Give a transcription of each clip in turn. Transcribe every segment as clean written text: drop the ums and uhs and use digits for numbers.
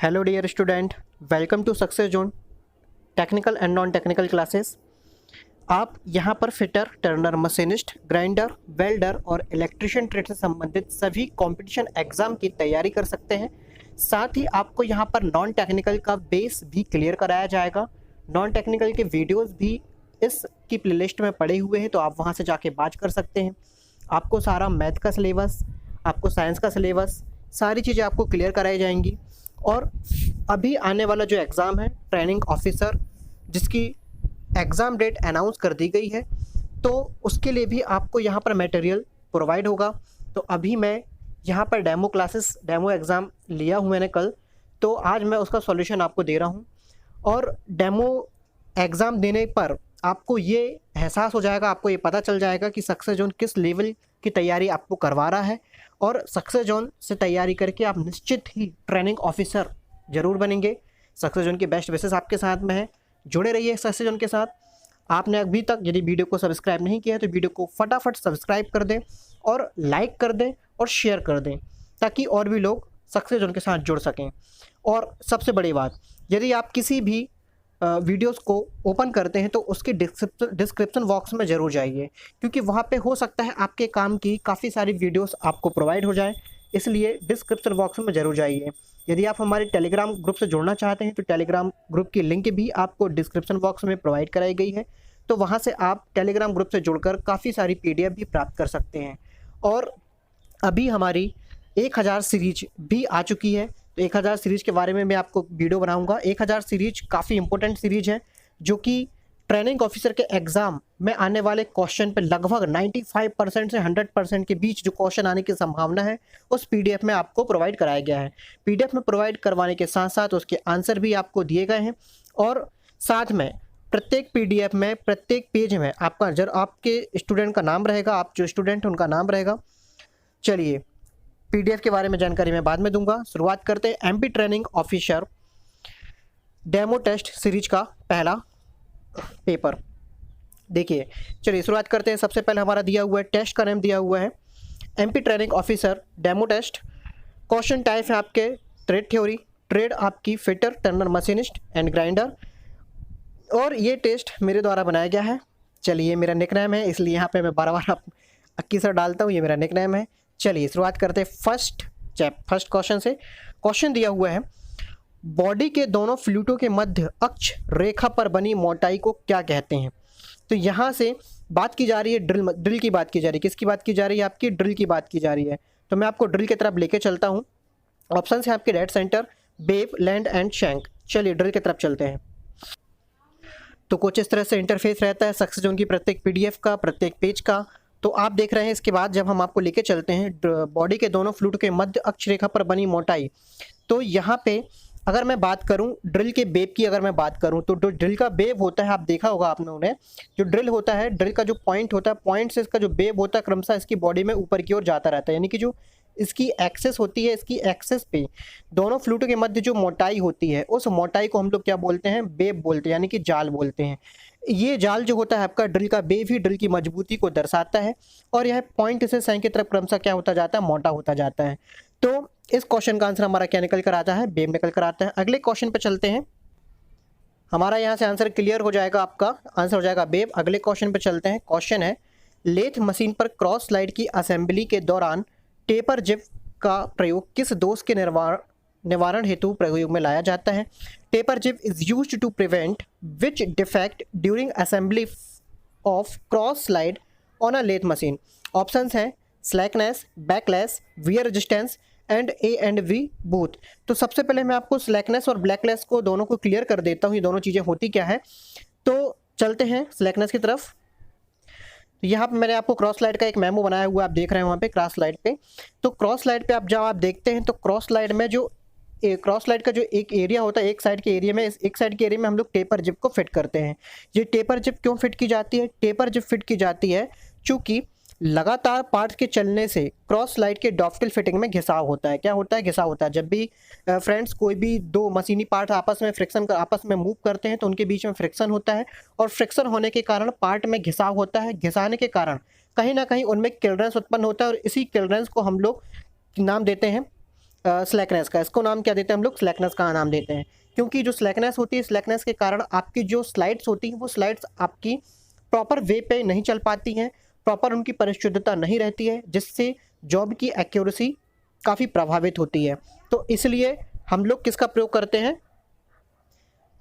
Hello dear student, welcome to success zone technical and non technical classes. आप यहाँ पर fitter, turner, machinist, grinder, welder और electrician trade से संबंधित सभी कंपटीशन एग्जाम की तैयारी कर सकते हैं। साथ ही आपको यहाँ पर नॉन टेक्निकल का बेस भी क्लियर कराया जाएगा। नॉन टेक्निकल के वीडियोस भी इसकी प्लेलिस्ट में पड़े हुए हैं, तो आप वहाँ से जाके बात कर सकते हैं। आपको सारा मैथ का सिलेबस, आपको साइंस का सिलेबस, सारी चीज़ें आपको क्लियर कराई जाएंगी। और अभी आने वाला जो एग्ज़ाम है ट्रेनिंग ऑफिसर, जिसकी एग्ज़ाम डेट अनाउंस कर दी गई है, तो उसके लिए भी आपको यहाँ पर मटेरियल प्रोवाइड होगा। तो अभी मैं यहाँ पर डेमो एग्ज़ाम लिया हूँ मैंने कल, तो आज मैं उसका सॉल्यूशन आपको दे रहा हूँ। और डेमो एग्ज़ाम देने पर आपको ये एहसास हो जाएगा, आपको ये पता चल जाएगा कि सक्सेस जोन किस लेवल की तैयारी आपको करवा रहा है। और सक्सेस जोन से तैयारी करके आप निश्चित ही ट्रेनिंग ऑफिसर ज़रूर बनेंगे। सक्सेस जोन की बेस्ट विशेस आपके साथ में है, जुड़े रहिए सक्सेस जोन के साथ। आपने अभी तक यदि वीडियो को सब्सक्राइब नहीं किया है तो वीडियो को फटाफट सब्सक्राइब कर दें और लाइक कर दें और शेयर कर दें, ताकि और भी लोग सक्सेस जोन के साथ जुड़ सकें। और सबसे बड़ी बात, यदि आप किसी भी वीडियोस को ओपन करते हैं तो उसके डिस्क्रिप्शन बॉक्स में ज़रूर जाइए, क्योंकि वहाँ पे हो सकता है आपके काम की काफ़ी सारी वीडियोस आपको प्रोवाइड हो जाए। इसलिए डिस्क्रिप्शन बॉक्स में ज़रूर जाइए। यदि आप हमारे टेलीग्राम ग्रुप से जुड़ना चाहते हैं तो टेलीग्राम ग्रुप की लिंक भी आपको डिस्क्रिप्शन बॉक्स में प्रोवाइड कराई गई है, तो वहाँ से आप टेलीग्राम ग्रुप से जुड़कर काफ़ी सारी PDF भी प्राप्त कर सकते हैं। और अभी हमारी 1000 सीरीज भी आ चुकी है, तो 1000 सीरीज के बारे में मैं आपको वीडियो बनाऊंगा। 1000 सीरीज काफ़ी इंपॉर्टेंट सीरीज है, जो कि ट्रेनिंग ऑफिसर के एग्ज़ाम में आने वाले क्वेश्चन पे लगभग 95% से 100% के बीच जो क्वेश्चन आने की संभावना है, उस PDF में आपको प्रोवाइड कराया गया है। PDF में प्रोवाइड करवाने के साथ साथ उसके आंसर भी आपको दिए गए हैं। और साथ में प्रत्येक PDF में, प्रत्येक पेज में आपके स्टूडेंट का नाम रहेगा, आप जो स्टूडेंट हैं उनका नाम रहेगा। चलिए, PDF के बारे में जानकारी मैं बाद में दूंगा। शुरुआत करते हैं MP training officer demo test series का पहला पेपर। देखिए, चलिए शुरुआत करते हैं। सबसे पहले हमारा दिया हुआ है, टेस्ट का नाम दिया हुआ है MP training officer demo test. Question type है आपके ट्रेड थ्योरी, ट्रेड आपकी fitter, turner, machinist and grinder. और ये टेस्ट मेरे द्वारा बनाया गया है। चलिए, मेरा निकनेम है इसलिए यहाँ पे मैं बार बार अक्की सर डालता हूँ, ये मेरा निकनेम है। चलिए शुरुआत करते हैं फर्स्ट क्वेश्चन से। क्वेश्चन दिया हुआ है, बॉडी के दोनों फ्लूटों के मध्य अक्ष रेखा पर बनी मोटाई को क्या कहते हैं। तो यहाँ से बात की जा रही है ड्रिल की बात की जा रही है। किसकी बात की जा रही है? आपकी ड्रिल की बात की जा रही है। तो मैं आपको ड्रिल की तरफ लेके चलता हूँ। ऑप्शन है आपके dead centre, web, land and shank. चलिए ड्रिल की तरफ चलते हैं। तो कुछ इस तरह से इंटरफेस रहता है सक्सेस जोन की प्रत्येक PDF का, प्रत्येक पेज का। तो आप देख रहे हैं, इसके बाद जब हम आपको लेके चलते हैं बॉडी के दोनों फ्लूट के मध्य अक्ष रेखा पर बनी मोटाई, तो यहाँ पे अगर मैं बात करूं ड्रिल के बेब की, अगर मैं बात करूं तो ड्रिल का बेब होता है, आप देखा होगा आपने उन्हें, जो ड्रिल होता है, ड्रिल का जो पॉइंट होता है, पॉइंट से इसका जो बेब होता है क्रमशः इसकी बॉडी में ऊपर की ओर जाता रहता है। यानी कि जो इसकी एक्सेस होती है, इसकी एक्सेस पे दोनों फ्लूटों के मध्य जो मोटाई होती है, उस मोटाई को हम लोग क्या बोलते हैं? बेब बोलते हैं, यानी कि जाल बोलते हैं। ये जाल जो होता है आपका ड्रिल का बेब ही ड्रिल की मजबूती को दर्शाता है। और यह पॉइंट से सैंक की तरफ क्रमशः क्या होता जाता है? मोटा होता जाता है। तो इस क्वेश्चन का आंसर हमारा क्या निकल कर आता है? बेब निकल कर आता है। अगले क्वेश्चन पे चलते हैं। हमारा यहाँ से आंसर क्लियर हो जाएगा, आपका आंसर हो जाएगा बेब। अगले क्वेश्चन पे चलते हैं। क्वेश्चन है, लेथ मशीन पर क्रॉस स्लाइड की असेंबली के दौरान टेपर जिप का प्रयोग किस दोष के निवारण हेतु प्रयोग में लाया जाता है? Taper gib is used to prevent which defect during assembly of cross slide on a lathe machine? Options हैं slackness, backlash, wear resistance and A and V बोथ। तो सबसे पहले मैं आपको स्लैकनेस और ब्लैकलेस को दोनों को क्लियर कर देता हूँ, ये दोनों चीज़ें होती क्या है। तो चलते हैं स्लैकनेस की तरफ। तो यहाँ पे मैंने आपको क्रॉस स्लाइड का एक मेमो बनाया हुआ आप देख रहे हैं वहाँ पे क्रॉस स्लाइड पे। तो क्रॉस स्लाइड पे जब आप देखते हैं तो क्रॉस स्लाइड में जो क्रॉस स्लाइड का जो एक एरिया होता है, एक साइड के एरिया में, एक साइड के एरिया में हम लोग टेपर जिप को फिट करते हैं। ये टेपर जिप क्यों फिट की जाती है? टेपर जिप फिट की जाती है चूँकि लगातार पार्ट के चलने से क्रॉस स्लाइड के डॉफ्टिल फिटिंग में घिसाव होता है। क्या होता है? घिसाव होता है। जब भी फ्रेंड्स कोई भी दो मशीनी पार्ट आपस में मूव करते हैं तो उनके बीच में फ्रिक्शन होता है, और फ्रिक्शन होने के कारण पार्ट में घिसाव होता है। घिसाने के कारण कहीं ना कहीं उनमें क्लियरेंस उत्पन्न होता है, और इसी क्लियरेंस को हम लोग नाम देते हैं स्लैकनेस का। इसको नाम क्या देते हैं हम लोग? स्लैकनेस का नाम देते हैं, क्योंकि जो स्लैकनेस होती है, स्लैकनेस के कारण आपकी जो स्लाइड्स होती हैं वो स्लाइड्स आपकी प्रॉपर वे पे नहीं चल पाती हैं, प्रॉपर उनकी परिशुद्धता नहीं रहती है, जिससे जॉब की एक्यूरेसी काफ़ी प्रभावित होती है। तो इसलिए हम लोग किसका प्रयोग करते हैं?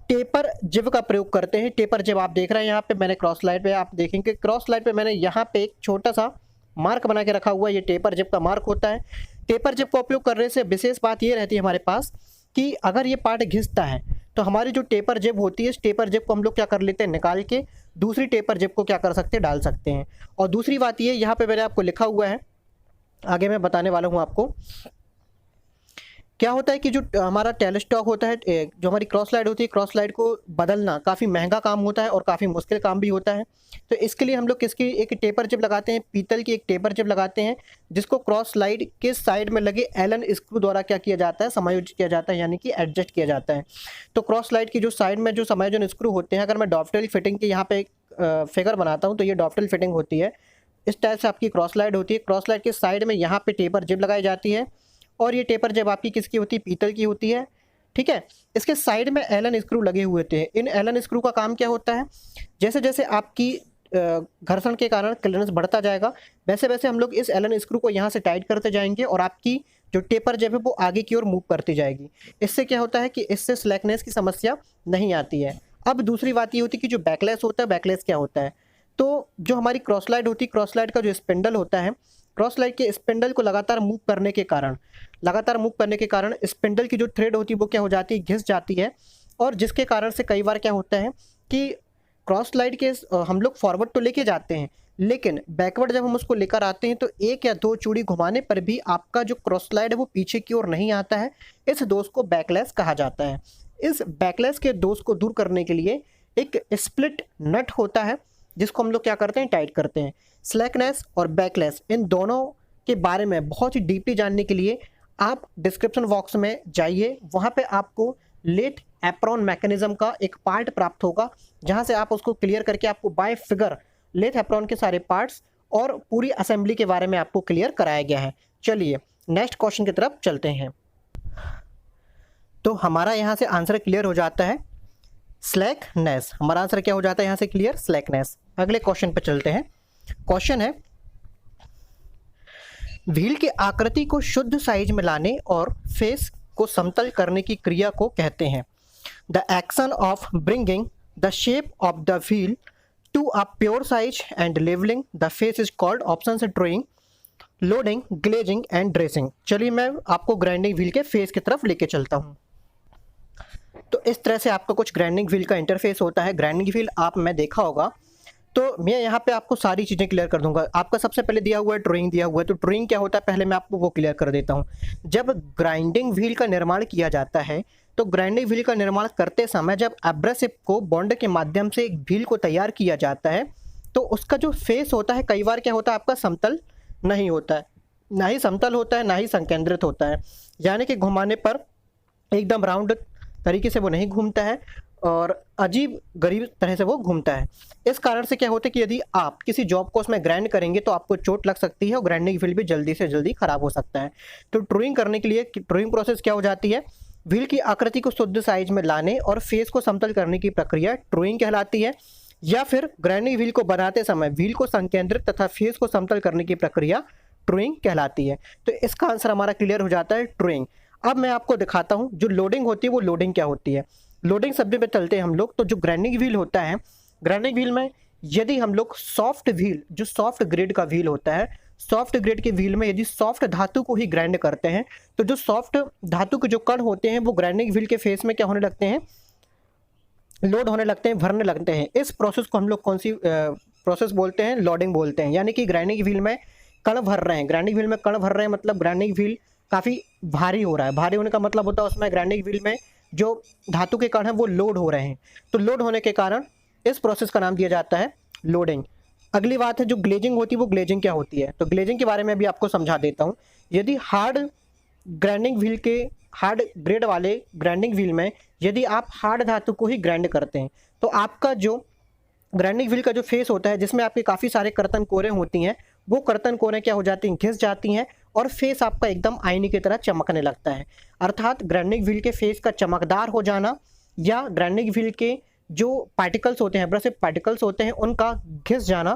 टेपर जिब का प्रयोग करते हैं। टेपर जिब आप देख रहे हैं यहाँ पे, मैंने क्रॉस लाइन पे, आप देखेंगे क्रॉस लाइन पे मैंने यहाँ पे एक छोटा सा मार्क बना के रखा हुआ है, ये टेपर जिब का मार्क होता है। टेपर जिब का उपयोग करने से विशेष बात ये रहती है हमारे पास कि अगर ये पार्ट घिसता है तो हमारी जो टेपर जिब होती है, इस टेपर जिब को हम लोग क्या कर लेते हैं? निकाल के दूसरी टेपर जिब को क्या कर सकते हैं? डाल सकते हैं। और दूसरी बात ये, यहाँ पे मैंने आपको लिखा हुआ है, आगे मैं बताने वाला हूँ आपको। क्या होता है कि जो हमारा टेलस्टॉक होता है, जो हमारी क्रॉस लाइट होती है, क्रॉस लाइट को बदलना काफ़ी महंगा काम होता है और काफ़ी मुश्किल काम भी होता है। तो इसके लिए हम लोग किसकी एक टेपर जिब लगाते हैं? पीतल की एक टेपर जिब लगाते हैं, जिसको क्रॉस लाइट के साइड में लगे एलन स्क्रू द्वारा क्या किया जाता है? समायोजित किया जाता है, यानी कि एडजस्ट किया जाता है। तो क्रॉस लाइट की जो साइड में जो समायोजन स्क्रू होते हैं, अगर मैं डॉवटेल फिटिंग के यहाँ पे फिगर बनाता हूँ तो ये डॉवटेल फिटिंग होती है। इस टाइप से आपकी क्रॉस लाइट होती है। क्रॉस लाइट के साइड में यहाँ पे टेपर जिब लगाई जाती है, और ये टेपर जब आपकी किसकी होती है? पीतल की होती है। ठीक है, इसके साइड में एलन स्क्रू लगे हुए थे। इन एलन स्क्रू का काम क्या होता है? जैसे जैसे आपकी घर्षण के कारण क्लियरेंस बढ़ता जाएगा, वैसे वैसे हम लोग इस एलन स्क्रू को यहाँ से टाइट करते जाएंगे और आपकी जो टेपर जब है वो आगे की ओर मूव करती जाएगी। इससे क्या होता है कि इससे स्लैकनेस की समस्या नहीं आती है। अब दूसरी बात ये होती है कि जो बैकलेस होता है, बैकलेस क्या होता है? तो जो हमारी क्रॉस लाइट होती है, क्रॉस लाइट का जो स्पिंडल होता है, क्रॉस लाइट के स्पिंडल को लगातार मूव करने के कारण स्पिंडल की जो थ्रेड होती है वो क्या हो जाती है? घिस जाती है। और जिसके कारण से कई बार क्या होता है कि क्रॉस लाइट के हम लोग फॉरवर्ड तो लेके जाते हैं, लेकिन बैकवर्ड जब हम उसको लेकर आते हैं तो एक या दो चूड़ी घुमाने पर भी आपका जो क्रॉस लाइट है वो पीछे की ओर नहीं आता है। इस दोष को बैकलेस कहा जाता है। इस बैकलेस के दोष को दूर करने के लिए एक स्प्लिट नट होता है, जिसको हम लोग क्या करते हैं? टाइट करते हैं। स्लैकनेस और बैकलेस इन दोनों के बारे में बहुत ही डीपली जानने के लिए आप डिस्क्रिप्शन बॉक्स में जाइए, वहाँ पे आपको लेट एप्रॉन मैकेनिज्म का एक पार्ट प्राप्त होगा, जहाँ से आप उसको क्लियर करके आपको बाय फिगर लेट एप्रॉन के सारे पार्ट्स और पूरी असेंबली के बारे में आपको क्लियर कराया गया है। चलिए नेक्स्ट क्वेश्चन की तरफ चलते हैं। तो हमारा यहाँ से आंसर क्लियर हो जाता है स्लैकनेस। हमारा आंसर क्या हो जाता है यहाँ से क्लियर? स्लैकनेस। अगले क्वेश्चन पे चलते हैं। क्वेश्चन है, व्हील की आकृति को शुद्ध साइज में लाने और फेस को समतल करने की क्रिया को कहते हैं। The action of bringing the shape of the wheel to a pure size and levelling the face is called, option से drawing, loading, glazing and dressing. चलिए मैं आपको ग्राइंडिंग व्हील के फेस की तरफ लेके चलता हूँ। तो इस तरह से आपका कुछ ग्राइंडिंग व्हील का इंटरफेस होता है। ग्राइंडिंग व्हील आप मैं देखा होगा, तो मैं यहाँ पे आपको सारी चीज़ें क्लियर कर दूंगा। आपका सबसे पहले दिया हुआ है ड्राइंग दिया हुआ है, तो ड्राइंग क्या होता है पहले मैं आपको वो क्लियर कर देता हूँ। जब ग्राइंडिंग व्हील का निर्माण किया जाता है तो ग्राइंडिंग व्हील का निर्माण करते समय जब एब्रेसिव को बॉन्ड के माध्यम से एक व्हील को तैयार किया जाता है तो उसका जो फेस होता है कई बार क्या होता है आपका समतल नहीं होता है, ना ही समतल होता है ना ही संकेंद्रित होता है, यानी कि घुमाने पर एकदम राउंड तरीके से वो नहीं घूमता है और अजीब गरीब तरह से वो घूमता है। इस कारण से क्या होता है कि यदि आप किसी जॉब को उसमें ग्राइंड करेंगे तो आपको चोट लग सकती है और ग्राइंडिंग व्हील भी जल्दी से जल्दी खराब हो सकता है। तो ड्राइंग करने के लिए ड्राइंग प्रोसेस क्या हो जाती है? व्हील की आकृति को शुद्ध साइज में लाने और फेस को समतल करने की प्रक्रिया ड्राइंग कहलाती है, या फिर ग्राइंडिंग व्हील को बनाते समय व्हील को संकेंद्रित तथा फेस को समतल करने की प्रक्रिया ड्राइंग कहलाती है। तो इसका आंसर हमारा क्लियर हो जाता है ड्राइंग। अब मैं आपको दिखाता हूँ जो लोडिंग होती है वो लोडिंग क्या होती है। लोडिंग शब्द पे चलते हैं हम लोग। तो जो ग्राइंडिंग व्हील होता है, ग्राइंडिंग व्हील में यदि हम लोग सॉफ्ट व्हील, जो सॉफ्ट ग्रेड का व्हील होता है, सॉफ्ट ग्रेड के व्हील में यदि सॉफ्ट धातु को ही ग्राइंड करते हैं तो जो सॉफ्ट धातु के जो कण होते हैं वो ग्राइंडिंग व्हील के फेस में क्या होने लगते हैं? लोड होने लगते हैं, भरने लगते हैं। इस प्रोसेस को हम लोग कौन सी प्रोसेस बोलते हैं? लोडिंग बोलते हैं। यानी कि ग्राइंडिंग व्हील में कण भर रहे हैं, ग्राइंडिंग व्हील में कण भर रहे हैं मतलब ग्राइंडिंग व्हील काफ़ी भारी हो रहा है। भारी होने का मतलब होता है उसमें ग्राइंडिंग व्हील में जो धातु के कण हैं वो लोड हो रहे हैं। तो लोड होने के कारण इस प्रोसेस का नाम दिया जाता है लोडिंग। अगली बात है जो ग्लेजिंग होती है वो ग्लेजिंग क्या होती है? तो ग्लेजिंग के बारे में भी आपको समझा देता हूँ। यदि हार्ड ग्राइंडिंग व्हील के हार्ड ग्रेड वाले ग्राइंडिंग व्हील में यदि आप हार्ड धातु को ही ग्राइंड करते हैं तो आपका जो ग्राइंडिंग व्हील का जो फेस होता है जिसमें आपके काफ़ी सारे कर्तन कोरें होती हैं, वो कर्तन कोरें क्या हो जाती हैं? घिस जाती हैं और फेस आपका एकदम आईने की तरह चमकने लगता है। अर्थात ग्राइंडिंग व्हील के फेस का चमकदार हो जाना या ग्राइंडिंग व्हील के जो पार्टिकल्स होते हैं, एब्रेसिव पार्टिकल्स होते हैं, उनका घिस जाना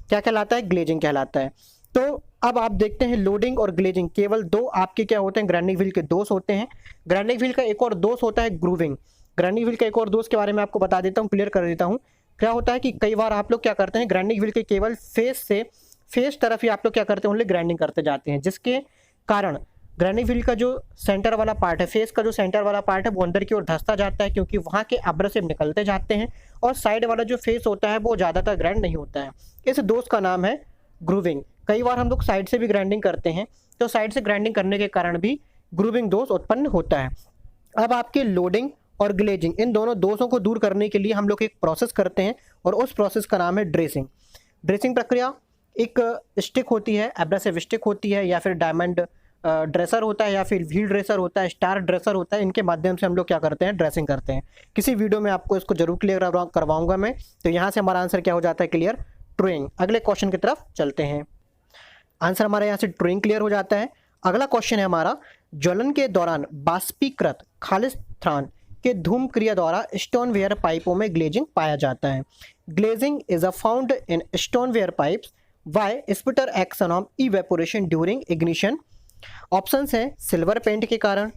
क्या कहलाता है? ग्लेजिंग कहलाता है। तो अब आप देखते हैं लोडिंग और ग्लेजिंग केवल दो आपके क्या होते हैं? ग्राइंडिंग व्हील के दोष होते हैं। ग्राइंडिंग व्हील का एक और दोष होता है ग्रूविंग। ग्राइंडिंग व्हील का एक और दोष के बारे में आपको बता देता हूँ, क्लियर कर देता हूँ। क्या होता है कि कई बार आप लोग क्या करते हैं, ग्राइंडिंग व्हील के केवल फेस तरफ ही आप लोग क्या करते हैं, ओनली ग्राइंडिंग करते जाते हैं, जिसके कारण ग्राइंडिंग व्हील का जो सेंटर वाला पार्ट है, फेस का जो सेंटर वाला पार्ट है, वो अंदर की ओर धंसता जाता है, क्योंकि वहाँ के एब्रेसिव निकलते जाते हैं और साइड वाला जो फेस होता है वो ज़्यादातर ग्राइंड नहीं होता है। इस दोष का नाम है ग्रूविंग। कई बार हम लोग साइड से भी ग्राइंडिंग करते हैं, तो साइड से ग्राइंडिंग करने के कारण भी ग्रूविंग दोष उत्पन्न होता है। अब आपके लोडिंग और ग्लेजिंग, इन दोनों दोषों को दूर करने के लिए हम लोग एक प्रोसेस करते हैं और उस प्रोसेस का नाम है ड्रेसिंग। ड्रेसिंग प्रक्रिया एक स्टिक होती है, एब्रेसिव स्टिक होती है, या फिर डायमंड ड्रेसर होता है, या फिर व्हील ड्रेसर होता है, स्टार ड्रेसर होता है। इनके माध्यम से हम लोग क्या करते हैं? ड्रेसिंग करते हैं। किसी वीडियो में आपको इसको जरूर क्लियर करवाऊंगा मैं। तो यहाँ से हमारा आंसर क्या हो जाता है? Clear, truing. अगले क्वेश्चन की तरफ चलते हैं। आंसर हमारा यहाँ से ट्रूइंग क्लियर हो जाता है। अगला क्वेश्चन है हमारा, ज्वलन के दौरान बाष्पीकृत खालिस्तान के धूम क्रिया द्वारा स्टोनवेयर पाइपों में ग्लेजिंग पाया जाता है। Glazing is a found in stoneware pipes by spitter action of evaporation during ignition. Options हैं सिल्वर पेंट के कारण,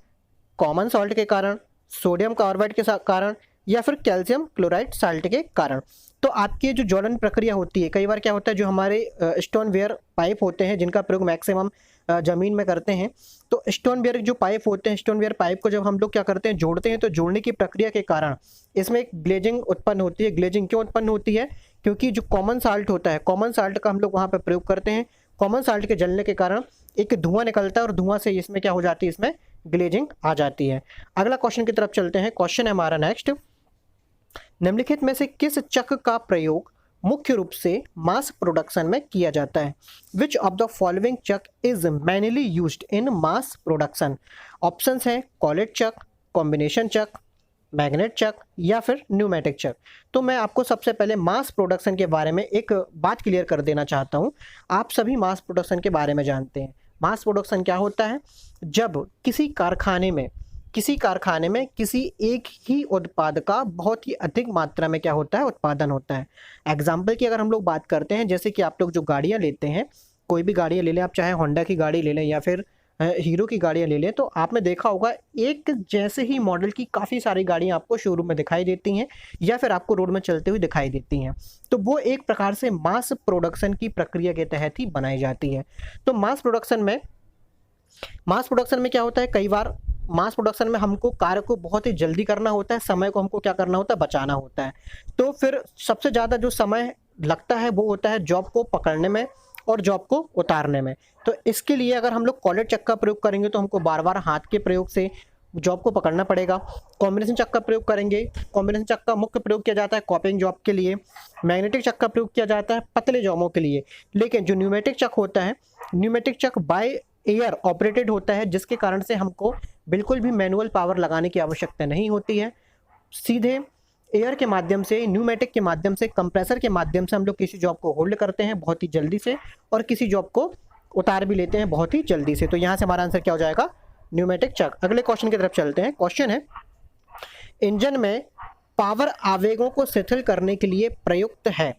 कॉमन सॉल्ट के कारण, सोडियम कार्बाइड के कारण, या फिर कैल्शियम क्लोराइड साल्ट के कारण। तो आपकी जो ज्वलन प्रक्रिया होती है, कई बार क्या होता है, जो हमारे स्टोनवेयर पाइप होते हैं जिनका प्रयोग मैक्सिमम ज़मीन में करते हैं, तो स्टोनवेयर जो पाइप होते हैं, स्टोनवेयर पाइप को जब हम लोग क्या करते हैं, जोड़ते हैं, तो जोड़ने की प्रक्रिया के कारण इसमें एक ग्लेजिंग उत्पन्न होती है। ग्लेजिंग क्यों उत्पन्न होती है? क्योंकि जो कॉमन साल्ट होता है, कॉमन साल्ट का हम लोग वहाँ पर प्रयोग करते हैं। कॉमन साल्ट के जलने के कारण एक धुआं निकलता है और धुआं से इसमें क्या हो जाती है? इसमें ग्लेजिंग आ जाती है। अगला क्वेश्चन की तरफ चलते हैं। क्वेश्चन है हमारा नेक्स्ट, निम्नलिखित में से किस चक्र का प्रयोग मुख्य रूप से मास प्रोडक्शन में किया जाता है? Which of the following chuck is mainly used in mass production? Options हैं collet chuck, combination chuck, magnet chuck, या फिर न्यूमेटिक चक्र। तो मैं आपको सबसे पहले मास प्रोडक्शन के बारे में एक बात क्लियर कर देना चाहता हूँ। आप सभी मास प्रोडक्शन के बारे में जानते हैं। मास प्रोडक्शन क्या होता है? जब किसी कारखाने में किसी एक ही उत्पाद का बहुत ही अधिक मात्रा में क्या होता है? उत्पादन होता है। एग्जाम्पल की अगर हम लोग बात करते हैं, जैसे कि आप लोग जो गाड़ियाँ लेते हैं, कोई भी गाड़ियाँ ले लें, आप चाहे होंडा की गाड़ी ले लें या फिर हीरो की गाड़ियाँ ले लें, तो आपने देखा होगा एक जैसे ही मॉडल की काफ़ी सारी गाड़ियाँ आपको शोरूम में दिखाई देती हैं या फिर आपको रोड में चलते हुए दिखाई देती हैं। तो वो एक प्रकार से मास प्रोडक्शन की प्रक्रिया के तहत ही बनाई जाती है। तो मास प्रोडक्शन में क्या होता है, कई बार मास प्रोडक्शन में हमको कार्य को बहुत ही जल्दी करना होता है, समय को हमको क्या करना होता है? बचाना होता है। तो फिर सबसे ज़्यादा जो समय लगता है वो होता है जॉब को पकड़ने में और जॉब को उतारने में। तो इसके लिए अगर हम लोग कॉलेट चक्र का प्रयोग करेंगे तो हमको बार बार हाथ के प्रयोग से जॉब को पकड़ना पड़ेगा। कॉम्बिनेशन चक्र का प्रयोग करेंगे, कॉम्बिनेशन चक्र का मुख्य प्रयोग किया जाता है कॉपिंग जॉब के लिए। मैग्नेटिक चक्र का प्रयोग किया जाता है पतले जॉबों के लिए। लेकिन जो न्यूमेटिक चक्र होता है, न्यूमेटिक चक्र बाय एयर ऑपरेटेड होता है, जिसके कारण से हमको बिल्कुल भी मैनुअल पावर लगाने की आवश्यकता नहीं होती है। सीधे एयर के माध्यम से, न्यूमेटिक के माध्यम से, कंप्रेसर के माध्यम से हम लोग किसी जॉब को होल्ड करते हैं बहुत ही जल्दी से और किसी जॉब को उतार भी लेते हैं बहुत ही जल्दी से। तो यहाँ से हमारा आंसर क्या हो जाएगा? न्यूमेटिक चक्र। अगले क्वेश्चन की तरफ चलते हैं। क्वेश्चन है, इंजन में पावर आवेगों को शिथिल करने के लिए प्रयुक्त है।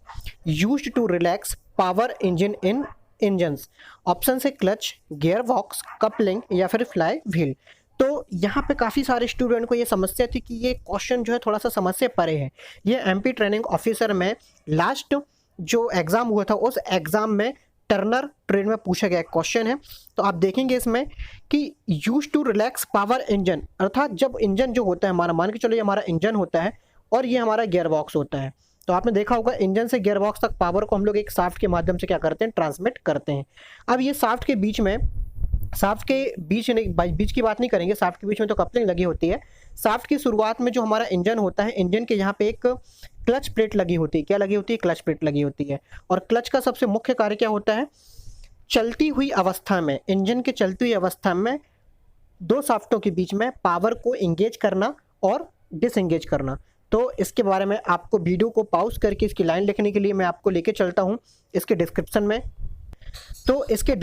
Used to relax power engine in engines. Option से क्लच, गियर बॉक्स, कपलिंग, या फिर फ्लाई व्हील। तो यहाँ पे काफ़ी सारे स्टूडेंट को ये समस्या थी कि ये क्वेश्चन जो है थोड़ा सा समझ से परे है। ये एमपी ट्रेनिंग ऑफिसर में लास्ट जो एग्ज़ाम हुआ था उस एग्ज़ाम में टर्नर ट्रेन में पूछा गया क्वेश्चन है। तो आप देखेंगे इसमें कि use to relax power engine, अर्थात जब इंजन जो होता है हमारा, मान के चलो ये हमारा इंजन होता है और ये हमारा गियर बॉक्स होता है। तो आपने देखा होगा इंजन से गियर बॉक्स तक पावर को हम लोग एक शाफ्ट के माध्यम से क्या करते हैं? ट्रांसमिट करते हैं। अब ये शाफ्ट के बीच की बात नहीं करेंगे, शाफ्ट के बीच में तो कपलिंग लगी होती है। शाफ्ट की शुरुआत में जो हमारा इंजन होता है, इंजन के यहाँ पे एक क्लच प्लेट लगी होती है। क्या लगी होती है? क्लच प्लेट लगी होती है। और क्लच का सबसे मुख्य कार्य क्या होता है? चलती हुई अवस्था में, इंजन के चलती हुई अवस्था में दो शाफ्टों के बीच में पावर को इंगेज करना और डिसएंगेज करना। तो इसके बारे में आपको वीडियो को पॉज करके इसकी लाइन लिखने के लिए मैं आपको लेके चलता हूँ इसके डिस्क्रिप्शन में। तो इसके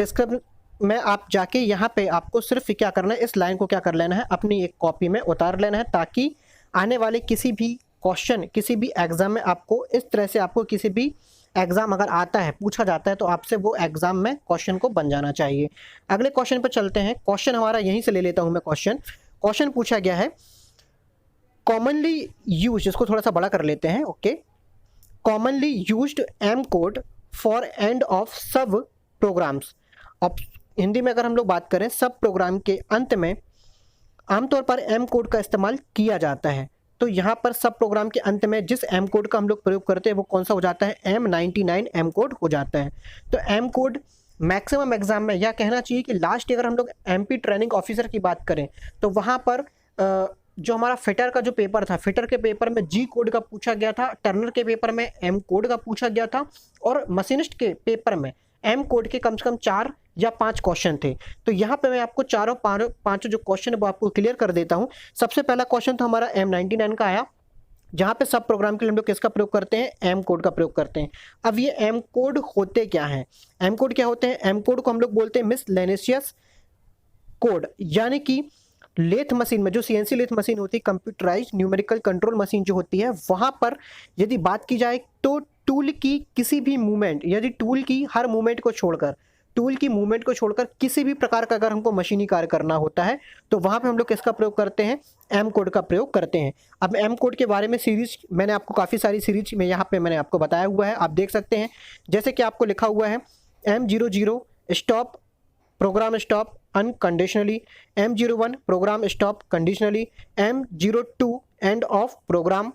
में आप जाके यहाँ पे आपको सिर्फ क्या करना है, इस लाइन को क्या कर लेना है, अपनी एक कॉपी में उतार लेना है, ताकि आने वाले किसी भी क्वेश्चन, किसी भी एग्जाम में आपको इस तरह से, आपको किसी भी एग्जाम अगर आता है, पूछा जाता है, तो आपसे वो एग्जाम में क्वेश्चन को बन जाना चाहिए। अगले क्वेश्चन पर चलते हैं। क्वेश्चन हमारा यहीं से ले लेता हूं मैं। क्वेश्चन पूछा गया है कॉमनली यूज, इसको थोड़ा सा बड़ा कर लेते हैं, okay. Commonly used M code for end of sub programs. अब हिंदी में अगर हम लोग बात करें, सब प्रोग्राम के अंत में आमतौर पर एम कोड का इस्तेमाल किया जाता है। तो यहाँ पर सब प्रोग्राम के अंत में जिस एम कोड का हम लोग प्रयोग करते हैं वो कौन सा हो जाता है, M99 एम कोड हो जाता है। तो एम कोड मैक्सिमम एग्जाम में, या कहना चाहिए कि लास्ट अगर हम लोग MP ट्रेनिंग ऑफिसर की बात करें तो वहाँ पर जो हमारा फिटर का जो पेपर था, फिटर के पेपर में G कोड का पूछा गया था, टर्नर के पेपर में एम कोड का पूछा गया था, और मशीनिस्ट के पेपर में एम कोड के कम से कम 4 या 5 क्वेश्चन थे। तो यहाँ पे मैं आपको चारों पांचों जो क्वेश्चन है वो आपको क्लियर कर देता हूँ। सबसे पहला क्वेश्चन तो हमारा M99 का आया, जहाँ पे सब प्रोग्राम के लिए हम लोग किसका प्रयोग करते हैं, एम कोड का प्रयोग करते हैं। अब ये एम कोड होते क्या हैं, एम कोड क्या होते हैं? एम कोड को हम लोग बोलते हैं मिसलेनियस कोड, यानी कि लेथ मशीन में, जो CNC लेथ मशीन होती है, कंप्यूटराइज न्यूमेरिकल कंट्रोल मशीन जो होती है, वहां पर यदि बात की जाए तो टूल की किसी भी मूवमेंट, यदि टूल की हर मूवमेंट को छोड़कर, टूल की मूवमेंट को छोड़कर किसी भी प्रकार का अगर हमको मशीनी कार्य करना होता है तो वहां पे हम लोग किसका प्रयोग करते हैं, एम कोड का प्रयोग करते हैं। अब एम कोड के बारे में सीरीज मैंने आपको काफ़ी सारी सीरीज में यहाँ पे मैंने आपको बताया हुआ है, आप देख सकते हैं। जैसे कि आपको लिखा हुआ है M00 stop program stop unconditionally, M01 program stop conditionally, M02 end of program.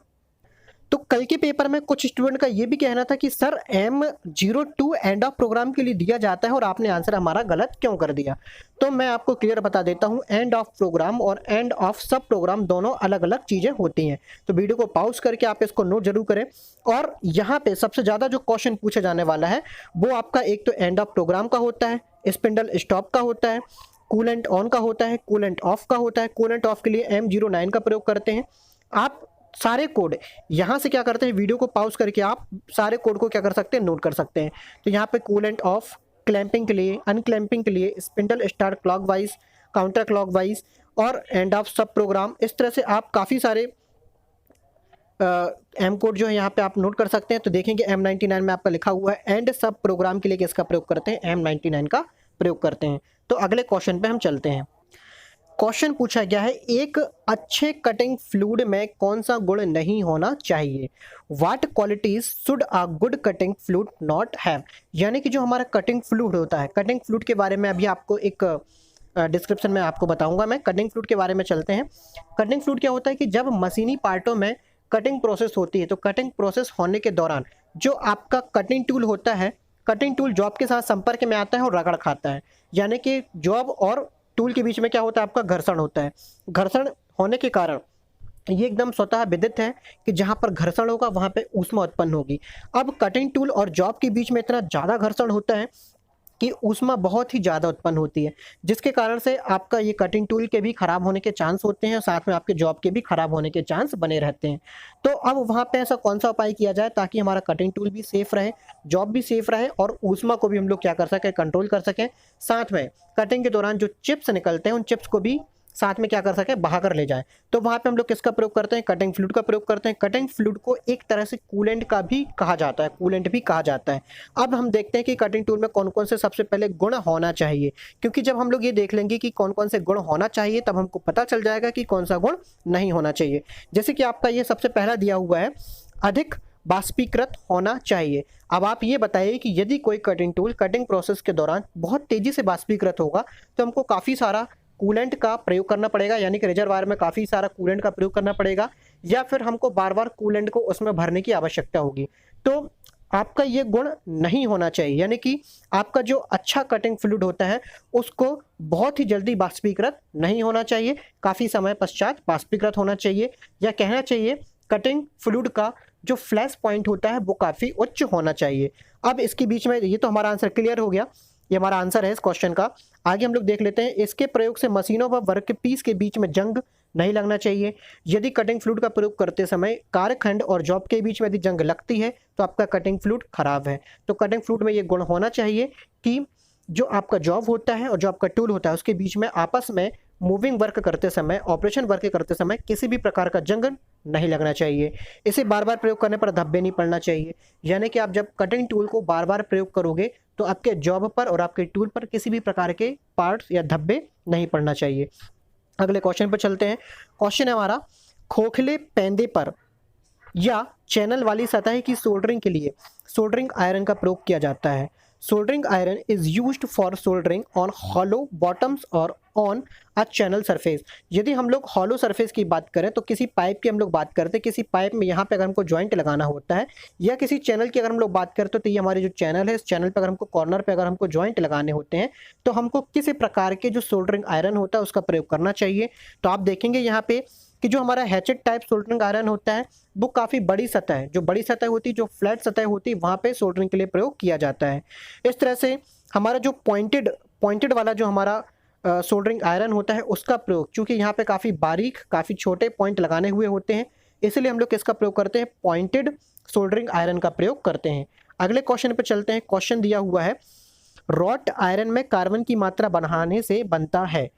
तो कल के पेपर में कुछ स्टूडेंट का ये भी कहना था कि sir M02 end of programme के लिए दिया जाता है और आपने आंसर हमारा गलत क्यों कर दिया। तो मैं आपको क्लियर बता देता हूँ, एंड ऑफ प्रोग्राम और एंड ऑफ सब प्रोग्राम दोनों अलग अलग चीज़ें होती हैं। तो वीडियो को पॉज करके आप इसको नोट जरूर करें। और यहाँ पे सबसे ज़्यादा जो क्वेश्चन पूछा जाने वाला है वो आपका एक तो एंड ऑफ प्रोग्राम का होता है, स्पिंडल स्टॉप का होता है, कूलेंट ऑन का होता है, कूलेंट ऑफ का होता है। कूलेंट ऑफ के लिए M09 का प्रयोग करते हैं। आप सारे कोड यहाँ से क्या करते हैं, वीडियो को पॉज करके आप सारे कोड को क्या कर सकते हैं, नोट कर सकते हैं। तो यहाँ पे कूलेंट ऑफ क्लैंपिंग के लिए, अनक्लैंपिंग के लिए, spindle start clockwise, counter clockwise और एंड ऑफ सब प्रोग्राम। इस तरह से आप काफ़ी सारे एम कोड जो है यहाँ पे आप नोट कर सकते हैं। तो देखेंगे M99 में आपका लिखा हुआ है एंड सब प्रोग्राम के लिए किसका प्रयोग करते हैं, M99 का प्रयोग करते हैं। तो अगले क्वेश्चन पे हम चलते हैं। क्वेश्चन पूछा गया है एक अच्छे कटिंग फ्लूइड में कौन सा गुण नहीं होना चाहिए, what qualities should a good cutting fluid not have. यानी कि जो हमारा कटिंग फ्लूइड होता है, कटिंग फ्लूइड के बारे में अभी आपको एक डिस्क्रिप्शन में आपको बताऊंगा मैं। कटिंग फ्लूइड के बारे में चलते हैं। कटिंग फ्लूइड क्या होता है कि जब मशीनी पार्टों में कटिंग प्रोसेस होती है, तो कटिंग प्रोसेस होने के दौरान जो आपका कटिंग टूल होता है, कटिंग टूल जॉब के साथ संपर्क में आता है और रगड़ खाता है। यानी कि जॉब और टूल के बीच में क्या होता है, आपका घर्षण होता है। घर्षण होने के कारण ये एकदम स्वतः विदित है कि जहां पर घर्षण होगा वहां पे ऊष्मा उत्पन्न होगी। अब कटिंग टूल और जॉब के बीच में इतना ज़्यादा घर्षण होता है कि ऊष्मा बहुत ही ज़्यादा उत्पन्न होती है, जिसके कारण से आपका ये कटिंग टूल के भी खराब होने के चांस होते हैं और साथ में आपके जॉब के भी खराब होने के चांस बने रहते हैं। तो अब वहाँ पे ऐसा कौन सा उपाय किया जाए ताकि हमारा कटिंग टूल भी सेफ रहे, जॉब भी सेफ रहे और ऊष्मा को भी हम लोग क्या कर सकें, कंट्रोल कर सकें। साथ में कटिंग के दौरान जो चिप्स निकलते हैं उन चिप्स को भी साथ में क्या कर सके, बहा कर ले जाए। तो वहाँ पे हम लोग किसका प्रयोग करते हैं, कटिंग फ्लूइड का प्रयोग करते हैं। कटिंग फ्लूइड को एक तरह से कूलेंट का भी कहा जाता है, कूलेंट भी कहा जाता है। अब हम देखते हैं कि कटिंग टूल में कौन कौन से सबसे पहले गुण होना चाहिए, क्योंकि जब हम लोग ये देख लेंगे कि कौन कौन से गुण होना चाहिए तब हमको पता चल जाएगा कि कौन सा गुण नहीं होना चाहिए। जैसे कि आपका ये सबसे पहला दिया हुआ है, अधिक बाष्पीकृत होना चाहिए। अब आप ये बताइए कि यदि कोई कटिंग टूल कटिंग प्रोसेस के दौरान बहुत तेजी से बाष्पीकृत होगा तो हमको काफ़ी सारा कूलेंट का प्रयोग करना पड़ेगा, यानी कि रिजर्वायर में काफ़ी सारा कूलेंट का प्रयोग करना पड़ेगा, या फिर हमको बार बार कूलेंट को उसमें भरने की आवश्यकता होगी। तो आपका ये गुण नहीं होना चाहिए, यानी कि आपका जो अच्छा कटिंग फ्लूइड होता है उसको बहुत ही जल्दी बाष्पीकृत नहीं होना चाहिए, काफ़ी समय पश्चात बाष्पीकृत होना चाहिए, या कहना चाहिए कटिंग फ्लूइड का जो फ्लैश पॉइंट होता है वो काफ़ी उच्च होना चाहिए। अब इसके बीच में ये तो हमारा आंसर क्लियर हो गया, ये हमारा आंसर है इस क्वेश्चन का। आगे हम लोग देख लेते हैं, इसके प्रयोग से मशीनों व वर्कपीस के बीच में जंग नहीं लगना चाहिए। यदि कटिंग फ्लूइड का प्रयोग करते समय कार्यखंड और जॉब के बीच में यदि जंग लगती है तो आपका कटिंग फ्लूइड खराब है। तो कटिंग फ्लूइड में ये गुण होना चाहिए कि जो आपका जॉब होता है और जो आपका टूल होता है उसके बीच में आपस में मूविंग वर्क करते समय, ऑपरेशन वर्क करते समय किसी भी प्रकार का जंग नहीं लगना चाहिए। इसे बार बार प्रयोग करने पर धब्बे नहीं पड़ना चाहिए। यानी कि आप जब कटिंग टूल को बार बार प्रयोग करोगे तो आपके जॉब पर और आपके टूल पर किसी भी प्रकार के पार्ट्स या धब्बे नहीं पड़ना चाहिए। अगले क्वेश्चन पर चलते हैं। क्वेश्चन है हमारा, खोखले पेंदे पर या चैनल वाली सतह की सोल्डरिंग के लिए सोल्डरिंग आयरन का प्रयोग किया जाता है। Soldering iron is used for soldering on hollow bottoms और ऑन अ चैनल सरफेस। यदि हम लोग हॉलो सरफेस की बात करें तो किसी पाइप की हम लोग बात करते हैं, किसी पाइप में यहाँ पे अगर हमको जॉइंट लगाना होता है, या किसी चैनल की अगर हम लोग बात करते हैं तो ये हमारी जो चैनल है, इस चैनल पर अगर हमको कॉर्नर पे अगर हमको जॉइंट लगाने होते हैं तो हमको किसी प्रकार के जो सोल्डरिंग आयरन होता है उसका प्रयोग करना चाहिए। तो आप देखेंगे यहाँ पे कि जो हमारा हैचेट टाइप सोल्डरिंग आयरन होता है वो काफ़ी बड़ी सतह है, जो बड़ी सतह होती है, जो फ्लैट सतह होती है, वहाँ पे सोल्डरिंग के लिए प्रयोग किया जाता है। इस तरह से हमारा जो पॉइंटेड वाला जो हमारा सोल्डरिंग आयरन होता है उसका प्रयोग, चूँकि यहाँ पे काफ़ी बारीक, काफ़ी छोटे पॉइंट लगाने हुए होते हैं, इसलिए हम लोग किसका प्रयोग करते हैं, पॉइंटेड सोल्डरिंग आयरन का प्रयोग करते हैं। अगले क्वेश्चन पर चलते हैं। क्वेश्चन दिया हुआ है, रॉट आयरन में कार्बन की मात्रा बढ़ाने से बनता है।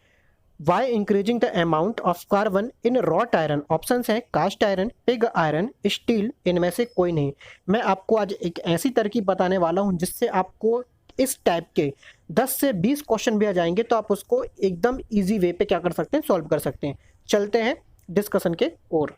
Why increasing the amount of carbon in wrought iron? Options हैं cast iron, pig iron, steel, इनमें से कोई नहीं। मैं आपको आज एक ऐसी तरकीब बताने वाला हूं जिससे आपको इस टाइप के 10 से 20 क्वेश्चन भी आ जाएंगे तो आप उसको एकदम इजी वे पे क्या कर सकते हैं, सॉल्व कर सकते हैं। चलते हैं डिस्कशन के ओर।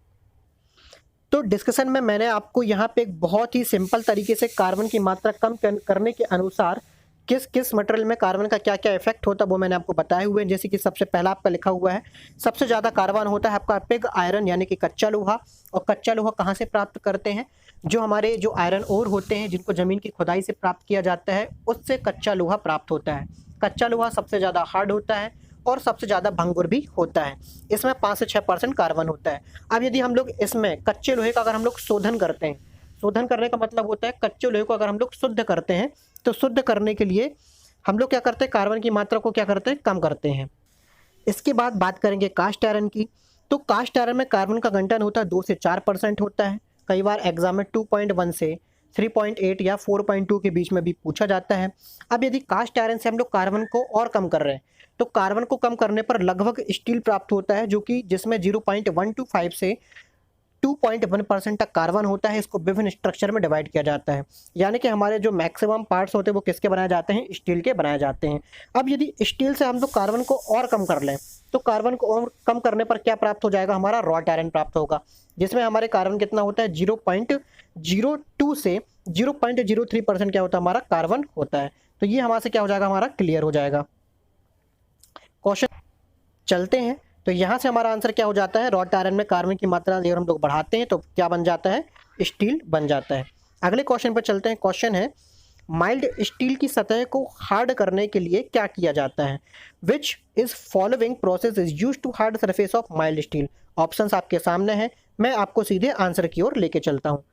तो डिस्कशन में मैंने आपको यहाँ पे एक बहुत ही सिंपल तरीके से कार्बन की मात्रा कम करने के अनुसार किस किस मटेरियल में कार्बन का क्या क्या इफेक्ट होता है वो मैंने आपको बताए हुए हैं। जैसे कि सबसे पहला आपका लिखा हुआ है, सबसे ज़्यादा कार्बन होता है आपका पिग आयरन यानी कि कच्चा लोहा। और कच्चा लोहा कहाँ से प्राप्त करते हैं, जो हमारे जो आयरन ओर होते हैं जिनको ज़मीन की खुदाई से प्राप्त किया जाता है उससे कच्चा लोहा प्राप्त होता है। कच्चा लोहा सबसे ज़्यादा हार्ड होता है और सबसे ज़्यादा भंगुर भी होता है। इसमें 5 से 6% कार्बन होता है। अब यदि हम लोग इसमें कच्चे लोहे का अगर हम लोग शोधन करते हैं, शोधन करने का मतलब होता है कच्चे लोहे को अगर हम लोग शुद्ध करते हैं तो शुद्ध करने के लिए हम लोग क्या करते हैं, कार्बन की मात्रा को क्या करते हैं, कम करते हैं। इसके बाद बात करेंगे कास्ट आयरन की। तो कास्ट आयरन में कार्बन का घनत्व होता है 2 से 4% होता है। कई बार एग्जाम में 2.1 से 3.8 या 4.2 के बीच में भी पूछा जाता है। अब यदि कास्ट आयरन से हम लोग कार्बन को और कम कर रहे हैं तो कार्बन को कम करने पर लगभग स्टील प्राप्त होता है, जो कि जिसमें 0.125 से 2.1% तक कार्बन होता है। इसको विभिन्न स्ट्रक्चर में डिवाइड किया जाता है, यानी कि हमारे जो मैक्सिमम पार्ट्स होते हैं वो किसके बनाए जाते हैं, स्टील के बनाए जाते हैं। अब यदि स्टील से हम लोग कार्बन को और कम कर लें तो कार्बन को और कम करने पर क्या प्राप्त हो जाएगा, हमारा रॉट आयरन प्राप्त होगा, जिसमें हमारे कार्बन कितना होता है 0.02 से 0.03% क्या होता है, हमारा कार्बन होता है। तो ये हमारे से क्या हो जाएगा, हमारा क्लियर हो जाएगा। क्वेश्चन चलते हैं। तो यहाँ से हमारा आंसर क्या हो जाता है, रॉट आयरन में कार्बन की मात्रा अगर हम लोग बढ़ाते हैं तो क्या बन जाता है, स्टील बन जाता है। अगले क्वेश्चन पर चलते हैं। क्वेश्चन है, माइल्ड स्टील की सतह को हार्ड करने के लिए क्या किया जाता है। Which is following process is use to hard surface of mild steel. Options आपके सामने हैं, मैं आपको सीधे आंसर की ओर लेके चलता हूँ।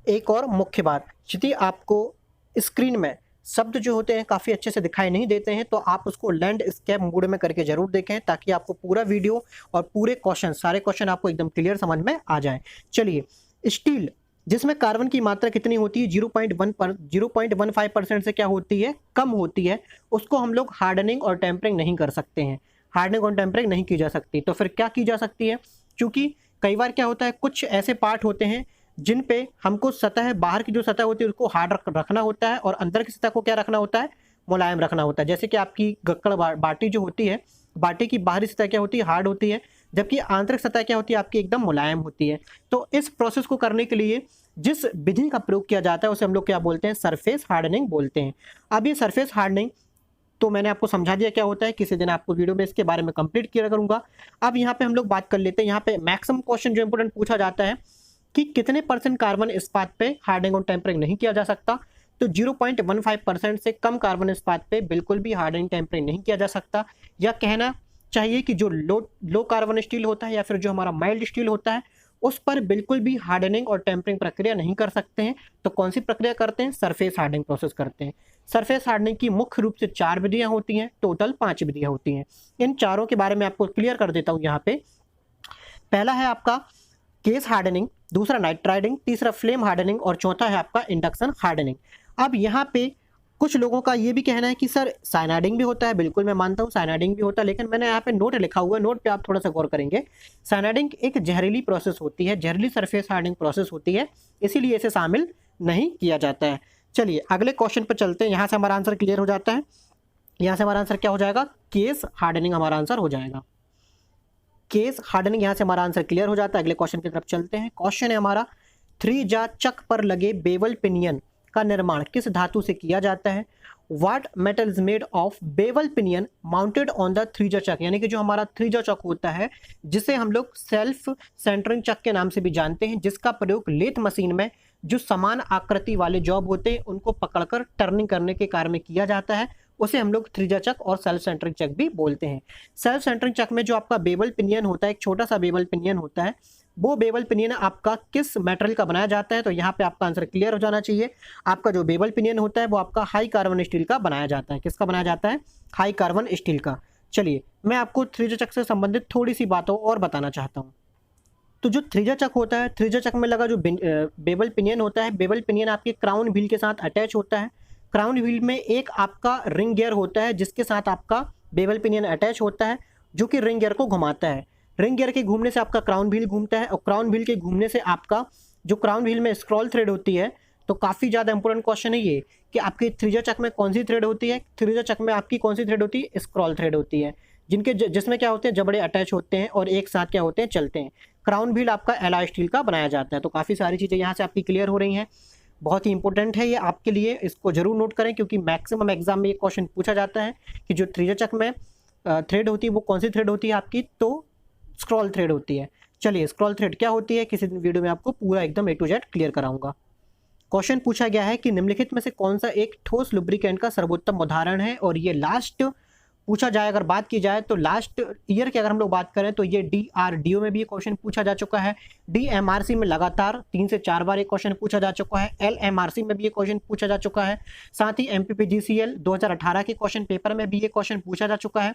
एक और मुख्य बात, यदि आपको स्क्रीन में शब्द जो होते हैं काफ़ी अच्छे से दिखाई नहीं देते हैं तो आप उसको लैंडस्केप मोड में करके जरूर देखें, ताकि आपको पूरा वीडियो और पूरे क्वेश्चन, सारे क्वेश्चन आपको एकदम क्लियर समझ में आ जाए। चलिए, स्टील जिसमें कार्बन की मात्रा कितनी होती है, 0.15% से क्या होती है, कम होती है, उसको हम लोग हार्डनिंग और टेम्परिंग नहीं कर सकते हैं। हार्डनिंग और टेम्परिंग नहीं की जा सकती, तो फिर क्या की जा सकती है, क्योंकि कई बार क्या होता है, कुछ ऐसे पार्ट होते हैं जिन पे हमको सतह, बाहर की जो सतह होती है उसको हार्ड रखना होता है और अंदर की सतह को क्या रखना होता है, मुलायम रखना होता है। जैसे कि आपकी गक्कड़ बाटी जो होती है, बाटी की बाहरी सतह क्या होती है, हार्ड होती है, जबकि आंतरिक सतह क्या होती है, आपकी एकदम मुलायम होती है। तो इस प्रोसेस को करने के लिए जिस विधि का प्रयोग किया जाता है उसे हम लोग क्या बोलते हैं, सरफेस हार्डनिंग बोलते हैं। अब ये सरफेस हार्डनिंग तो मैंने आपको समझा दिया क्या होता है, किसी दिन आपको वीडियो में इसके बारे में कंप्लीट किया करूंगा। अब यहाँ पे हम लोग बात कर लेते हैं, यहाँ पे मैक्सिमम क्वेश्चन जो इंपोर्टेंट पूछा जाता है कि कितने % कार्बन इस्पात पे हार्डनिंग और टेम्परिंग नहीं किया जा सकता। तो 0.15% से कम कार्बन इस्पात पे बिल्कुल भी हार्डनिंग टेम्परिंग नहीं किया जा सकता, या कहना चाहिए कि जो लो कार्बन स्टील होता है या फिर जो हमारा माइल्ड स्टील होता है उस पर बिल्कुल भी हार्डनिंग और टेम्परिंग प्रक्रिया नहीं कर सकते हैं। तो कौन सी प्रक्रिया करते हैं, सरफेस हार्डनिंग प्रोसेस करते हैं। सरफेस हार्डनिंग की मुख्य रूप से 4 विधियां होती हैं, टोटल 5 विधियां होती हैं। इन चारों के बारे में आपको क्लियर कर देता हूं यहाँ पे। पहला है आपका केस हार्डनिंग, दूसरा नाइट्राइडिंग, तीसरा फ्लेम हार्डनिंग और चौथा है आपका इंडक्शन हार्डनिंग। अब यहाँ पे कुछ लोगों का ये भी कहना है कि सर साइनाइडिंग भी होता है। बिल्कुल मैं मानता हूँ साइनाइडिंग भी होता है, लेकिन मैंने यहाँ पे नोट लिखा हुआ है, नोट पे आप थोड़ा सा गौर करेंगे। साइनाइडिंग एक जहरीली प्रोसेस होती है, जहरीली सरफेस हार्डनिंग प्रोसेस होती है, इसीलिए इसे शामिल नहीं किया जाता है। चलिए अगले क्वेश्चन पर चलते हैं। यहाँ से हमारा आंसर क्लियर हो जाता है। यहाँ से हमारा आंसर क्या हो जाएगा? केस हार्डनिंग हमारा आंसर हो जाएगा। केस हार्डनिंग, यहाँ से हमारा आंसर क्लियर हो जाता है। अगले क्वेश्चन की तरफ चलते हैं। क्वेश्चन है हमारा, थ्री-जा चक पर लगे बेवल पिनियन का निर्माण किस धातु से किया जाता है? What metal is made of bevel pinion mounted on the three jaw chuck, यानी कि जो हमारा थ्री-जा चक होता है, जिसे हम लोग सेल्फ सेंटरिंग चक के नाम से भी जानते हैं, जिसका प्रयोग लेथ मशीन में जो समान आकृति वाले जॉब होते हैं उनको पकड़कर टर्निंग करने के कार्य में किया जाता है, उसे हम लोग थ्री-जा चक और सेल्फ सेंटरिंग चक भी बोलते हैं। सेल्फ सेंटरिंग चक में जो आपका बेवल पिनियन होता है, एक छोटा सा बेवल पिनियन होता है, वो बेवल पिनियन आपका किस मेटेरियल का बनाया जाता है? तो यहाँ पे आपका आंसर क्लियर हो जाना चाहिए। आपका जो बेवल पिनियन होता है वो आपका हाई कार्बन स्टील का बनाया जाता है। किसका बनाया जाता है? हाई कार्बन स्टील का। चलिए मैं आपको थ्री-जा चक से संबंधित थोड़ी सी बातों और बताना चाहता हूँ। तो जो थ्री-जा चक होता है, थ्री-जा चक में लगा जो बेवल पिनियन होता है, बेवल पिनियन आपके क्राउन व्हील के साथ अटैच होता है। क्राउन व्हील में एक आपका रिंग गियर होता है जिसके साथ आपका बेवल पिनियन अटैच होता है, जो कि रिंग गियर को घुमाता है। रिंग गियर के घूमने से आपका क्राउन व्हील घूमता है, और क्राउन व्हील के घूमने से आपका जो क्राउन व्हील में स्क्रॉल थ्रेड होती है, तो काफ़ी ज़्यादा इंपॉर्टेंट क्वेश्चन है ये कि आपकी थ्री-जा चक में कौन सी थ्रेड होती है? थ्री-जा चक में आपकी कौन सी थ्रेड होती है? स्क्रॉल थ्रेड होती है, जिसमें क्या होते हैं? जबड़े अटैच होते हैं और एक साथ क्या होते हैं? चलते हैं। क्राउन व्हील आपका एलॉय स्टील का बनाया जाता है। तो काफ़ी सारी चीज़ें यहाँ से आपकी क्लियर हो रही हैं। बहुत ही इंपॉर्टेंट है ये आपके लिए, इसको जरूर नोट करें, क्योंकि मैक्सिमम एग्जाम में ये क्वेश्चन पूछा जाता है कि जो थ्री-जा चक में थ्रेड होती है वो कौन सी थ्रेड होती है आपकी? तो स्क्रॉल थ्रेड होती है। चलिए स्क्रॉल थ्रेड क्या होती है, किसी दिन वीडियो में आपको पूरा एकदम A to Z क्लियर कराऊंगा। क्वेश्चन पूछा गया है कि निम्नलिखित में से कौन सा एक ठोस लुब्रिकेंट का सर्वोत्तम उदाहरण है? और ये लास्ट पूछा जाए, अगर बात की जाए तो लास्ट ईयर की अगर हम लोग बात करें तो ये DRDO में भी ये क्वेश्चन पूछा जा चुका है। DMRC में लगातार 3 से 4 बार ये क्वेश्चन पूछा जा चुका है। LMRC में भी ये क्वेश्चन पूछा जा चुका है। साथ ही MPPGCL 2018 के क्वेश्चन पेपर में भी ये क्वेश्चन पूछा जा चुका है।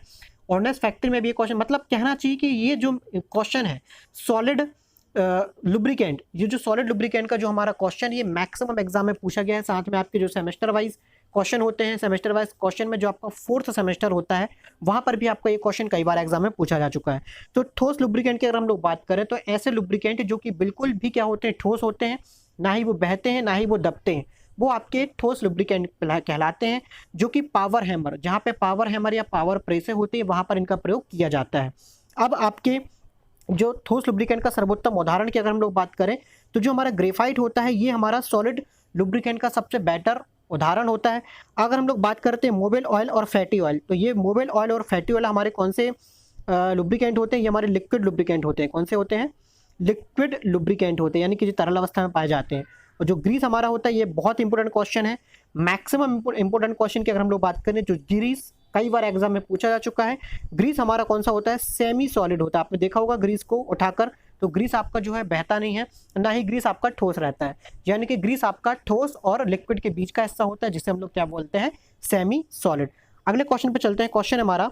ऑर्डिनेंस फैक्ट्री में भी ये क्वेश्चन, मतलब कहना चाहिए कि ये जो क्वेश्चन है सॉलिड लुब्रिकेंट, ये जो सॉलिड लुब्रिकेंट का जो हमारा क्वेश्चन ये मैक्सिमम एग्जाम में पूछा गया है। साथ में आपके जो सेमेस्टर वाइज क्वेश्चन होते हैं, सेमेस्टर वाइज क्वेश्चन में जो आपका 4th सेमेस्टर होता है वहां पर भी आपका ये क्वेश्चन कई बार एग्जाम में पूछा जा चुका है। तो ठोस लुब्रिकेंट की अगर हम लोग बात करें तो ऐसे लुब्रिकेंट जो कि बिल्कुल भी क्या होते हैं? ठोस होते हैं, ना ही वो बहते हैं ना ही वो दबते हैं, वो आपके ठोस लुब्रिकेंट कहलाते हैं। जो कि पावर हैमर, जहाँ पे पावर हैमर या पावर प्रेस होती है वहां पर इनका प्रयोग किया जाता है। अब आपके जो ठोस लुब्रिकेंट का सर्वोत्तम उदाहरण की अगर हम लोग बात करें तो जो हमारा ग्रेफाइट होता है ये हमारा सॉलिड लुब्रिकेंट का सबसे बेटर उदाहरण होता है। अगर हम लोग बात करते हैं मोबिल ऑयल और फैटी ऑयल, तो ये मोबिल ऑयल और फैटी ऑयल हमारे कौन से लुब्रिकेंट होते हैं? ये हमारे लिक्विड लुब्रिकेंट होते हैं। कौन से होते हैं? लिक्विड लुब्रिकेंट होते हैं, यानी कि जो तरल अवस्था में पाए जाते हैं। और जो ग्रीस हमारा होता है, ये बहुत इंपॉर्टेंट क्वेश्चन है, मैक्सिमम इंपॉर्टेंट क्वेश्चन की अगर हम लोग बात करें, जो ग्रीस कई बार एग्जाम में पूछा जा चुका है। ग्रीस हमारा कौन सा होता है? सेमी सॉलिड होता है। आपने देखा होगा ग्रीस को उठाकर, तो ग्रीस आपका जो है बहता नहीं है, ना ही ग्रीस आपका ठोस रहता है, यानी कि ग्रीस आपका ठोस और लिक्विड के बीच का हिस्सा होता है, जिसे हम लोग क्या बोलते हैं? Semi solid. अगले क्वेश्चन पे चलते हैं। क्वेश्चन हमारा,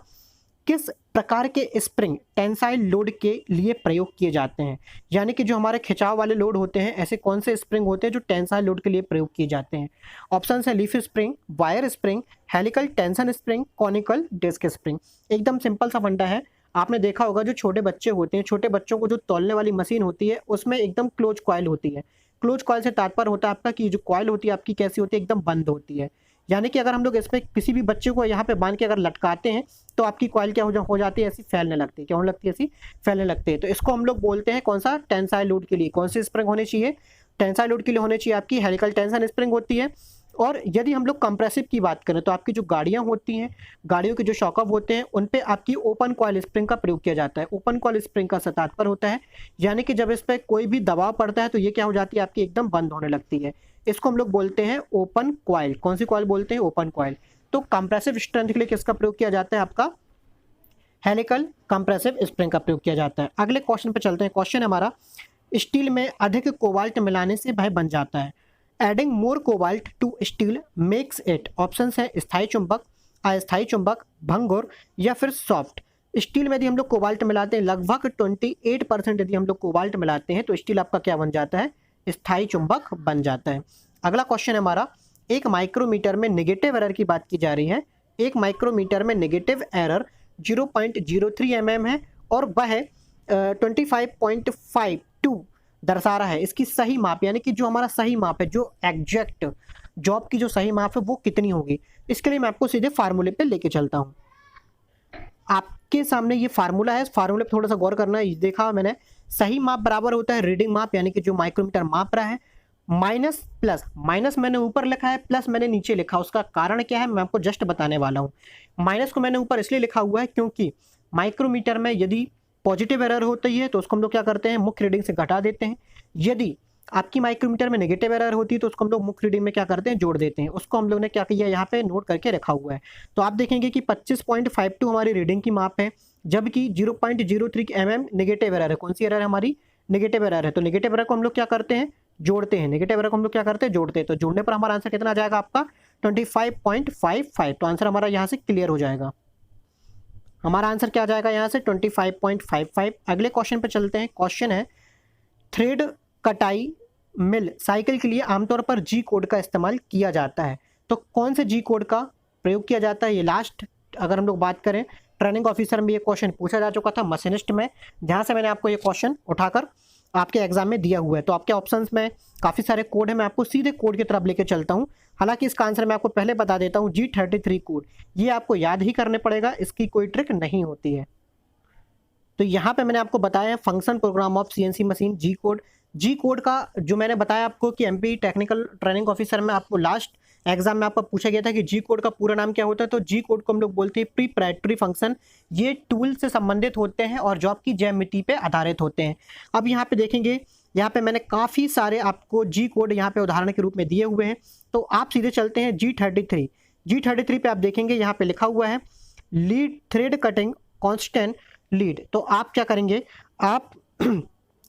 किस प्रकार के स्प्रिंग टेंसाइल लोड के लिए प्रयोग किए जाते हैं? यानी कि जो हमारे खिंचाव वाले लोड होते हैं, ऐसे कौन से स्प्रिंग होते हैं जो टेंसाइल लोड के लिए प्रयोग किए जाते हैं? ऑप्शन है leaf spring, wire spring, helical tension spring, conical disc spring. एकदम सिंपल सा फंडा है। आपने देखा होगा जो छोटे बच्चे होते हैं, छोटे बच्चों को जो तौलने वाली मशीन होती है उसमें एकदम क्लोज कॉइल होती है। क्लोज कॉइल से तात्पर्य होता है आपका कि जो कॉइल होती है आपकी कैसी होती है? एकदम बंद होती है। यानी कि अगर हम लोग इसमें किसी भी बच्चे को यहाँ पे बांध के अगर लटकाते हैं तो आपकी कॉइल क्या हो जाती है? ऐसी फैलने लगती है। क्या होने लगती है? ऐसी फैलने लगती है। तो इसको हम लोग बोलते हैं कौन सा? टेंसाइल लोड के लिए कौन सी स्प्रिंग होनी चाहिए? टेंसाइल लोड के लिए होनी चाहिए आपकी हेलिकल टेंशन स्प्रिंग होती है। और यदि हम लोग कंप्रेसिव की बात करें तो आपकी जो गाड़ियां होती हैं, गाड़ियों के जो शॉकअप होते हैं, उन पे आपकी ओपन कॉइल स्प्रिंग का प्रयोग किया जाता है। ओपन कॉइल स्प्रिंग का तात्पर्य होता है यानी कि जब इस पर कोई भी दबाव पड़ता है तो ये क्या हो जाती है? आपकी एकदम बंद होने लगती है। इसको हम लोग बोलते हैं ओपन कॉइल। कौन सी कॉइल बोलते हैं? Open coil. तो कंप्रेसिव स्ट्रेंथ के लिए किसका प्रयोग किया जाता है? आपका हेलिकल कंप्रेसिव स्प्रिंग का प्रयोग किया जाता है। अगले क्वेश्चन पे चलते हैं। क्वेश्चन हमारा, स्टील में अधिक कोबाल्ट मिलाने से वह बन जाता है। Adding more cobalt to steel makes it. Option है स्थायी चुंबक, अस्थायी चुंबक, भंगुर या फिर सॉफ्ट। स्टील में यदि हम लोग कोबाल्ट मिलाते हैं, लगभग 28% यदि हम लोग कोबाल्ट मिलाते हैं तो स्टील आपका क्या बन जाता है? स्थायी चुंबक बन जाता है। अगला क्वेश्चन है हमारा, एक माइक्रोमीटर में नेगेटिव एरर की बात की जा रही है। एक माइक्रोमीटर में नेगेटिव एरर 0.03 mm है और वह 25.52 दर्शा रहा है। इसकी सही माप यानी कि जो हमारा सही माप है, जो एग्जैक्ट जॉब की जो सही माप है वो कितनी होगी, इसके लिए मैं आपको सीधे फार्मूले पे लेके चलता हूँ। आपके सामने ये फार्मूला है, इस फार्मूले पे थोड़ा सा गौर करना है। देखा मैंने, सही माप बराबर होता है रीडिंग माप यानी कि जो माइक्रोमीटर माप रहा है, माइनस प्लस। माइनस मैंने ऊपर लिखा है, प्लस मैंने नीचे लिखा। उसका कारण क्या है मैं आपको जस्ट बताने वाला हूँ। माइनस को मैंने ऊपर इसलिए लिखा हुआ है क्योंकि माइक्रोमीटर में यदि पॉजिटिव एरर होती है तो उसको हम लोग क्या करते हैं, मुख्य रीडिंग से घटा देते हैं। यदि आपकी माइक्रोमीटर में नेगेटिव एरर होती है तो उसको हम लोग मुख्य रीडिंग में क्या करते हैं, जोड़ देते हैं। उसको हम लोग ने क्या किया, यहाँ पे नोट करके रखा हुआ है। तो आप देखेंगे कि 25.52 हमारी रीडिंग की माप है, जबकि 0.03 mm नेगेटिव एरर है। कौन सी एरर है हमारी, नेगेटिव एरर है। तो नेगेटिव एरर को हम लोग क्या करते हैं, जोड़ते हैं। नेगेटिव एरर को हम लोग क्या करते हैं, जोड़ते हैं। तो जोड़ने पर हमारा आंसर कितना आ जाएगा आपका 25.55। तो आंसर हमारा यहाँ से क्लियर हो जाएगा। हमारा आंसर क्या आ जाएगा यहाँ से 25.55। अगले क्वेश्चन पे चलते हैं। क्वेश्चन है, थ्रेड कटाई मिल साइकिल के लिए आमतौर पर जी कोड का इस्तेमाल किया जाता है। तो कौन से जी कोड का प्रयोग किया जाता है, ये लास्ट अगर हम लोग बात करें, ट्रेनिंग ऑफिसर में ये क्वेश्चन पूछा जा चुका था, मशीनिस्ट में, जहाँ से मैंने आपको ये क्वेश्चन उठाकर आपके एग्जाम में दिया हुआ है। तो आपके ऑप्शंस में काफ़ी सारे कोड है, मैं आपको सीधे कोड की तरफ लेके चलता हूँ। हालांकि इसका आंसर मैं आपको पहले बता देता हूँ, G33 कोड, ये आपको याद ही करने पड़ेगा, इसकी कोई ट्रिक नहीं होती है। तो यहाँ पे मैंने आपको बताया है function program of CNC machine, G code. G code का जो मैंने बताया आपको कि एमपी टेक्निकल ट्रेनिंग ऑफिसर में आपको लास्ट एग्जाम में आपको पूछा गया था कि जी कोड का पूरा नाम क्या होता है। तो जी कोड को हम लोग बोलते हैं प्रीपरेटरी फंक्शन। ये टूल से संबंधित होते हैं और जॉब की ज्यामिति पे आधारित होते हैं। अब यहाँ पे देखेंगे, यहाँ पे मैंने काफ़ी सारे आपको जी कोड यहाँ पे उदाहरण के रूप में दिए हुए हैं। तो आप सीधे चलते हैं G33। G33 पे आप देखेंगे यहाँ पे लिखा हुआ है lead thread cutting constant lead. तो आप क्या करेंगे, आप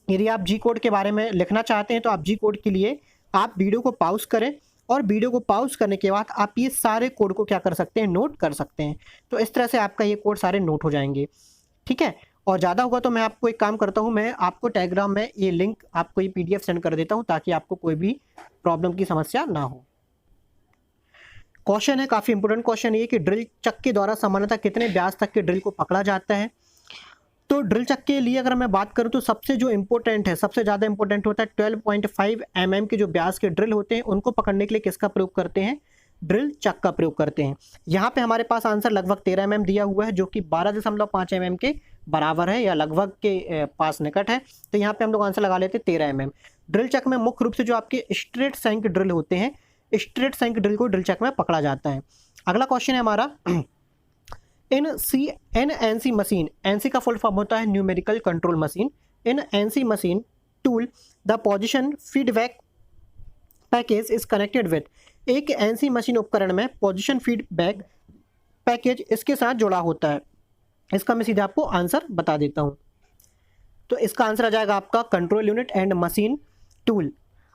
यदि आप जी कोड के बारे में लिखना चाहते हैं तो आप जी कोड के लिए आप वीडियो को पॉज करें और वीडियो को पॉज करने के बाद आप ये सारे कोड को क्या कर सकते हैं, नोट कर सकते हैं। तो इस तरह से आपका ये कोड सारे नोट हो जाएंगे, ठीक है। और ज़्यादा होगा तो मैं आपको एक काम करता हूँ, मैं आपको टेलीग्राम में ये लिंक, आपको ये PDF सेंड कर देता हूँ ताकि आपको कोई भी प्रॉब्लम की समस्या ना हो। क्वेश्चन है, काफ़ी इंपोर्टेंट क्वेश्चन ये कि ड्रिल चक के द्वारा सामान्यतः कितने व्यास तक के ड्रिल को पकड़ा जाता है। तो ड्रिल चक के लिए अगर मैं बात करूं तो सबसे जो इंपॉर्टेंट है, सबसे ज़्यादा इंपॉर्टेंट होता है 12.5 mm के जो व्यास के ड्रिल होते हैं, उनको पकड़ने के लिए किसका प्रयोग करते हैं, ड्रिल चक का प्रयोग करते हैं। यहाँ पे हमारे पास आंसर लगभग 13 mm दिया हुआ है, जो कि 12.5 mm के बराबर है या लगभग के पास निकट है। तो यहाँ पे हम लोग आंसर लगा लेते हैं 13 mm। ड्रिल चक में मुख्य रूप से जो आपके स्ट्रेट सैंक ड्रिल होते हैं, स्ट्रेट सैंक ड्रिल को ड्रिल चक में पकड़ा जाता है। अगला क्वेश्चन है हमारा, एनसी मशीन, एनसी का फुल फॉर्म होता है numerical control machine. In NC machine tool the position feedback package is connected with. एक एनसी मशीन उपकरण में पोजीशन फीडबैक पैकेज इसके साथ जुड़ा होता है। इसका मैं सीधे आपको आंसर बता देता हूँ। तो इसका आंसर आ जाएगा आपका control unit and machine tool.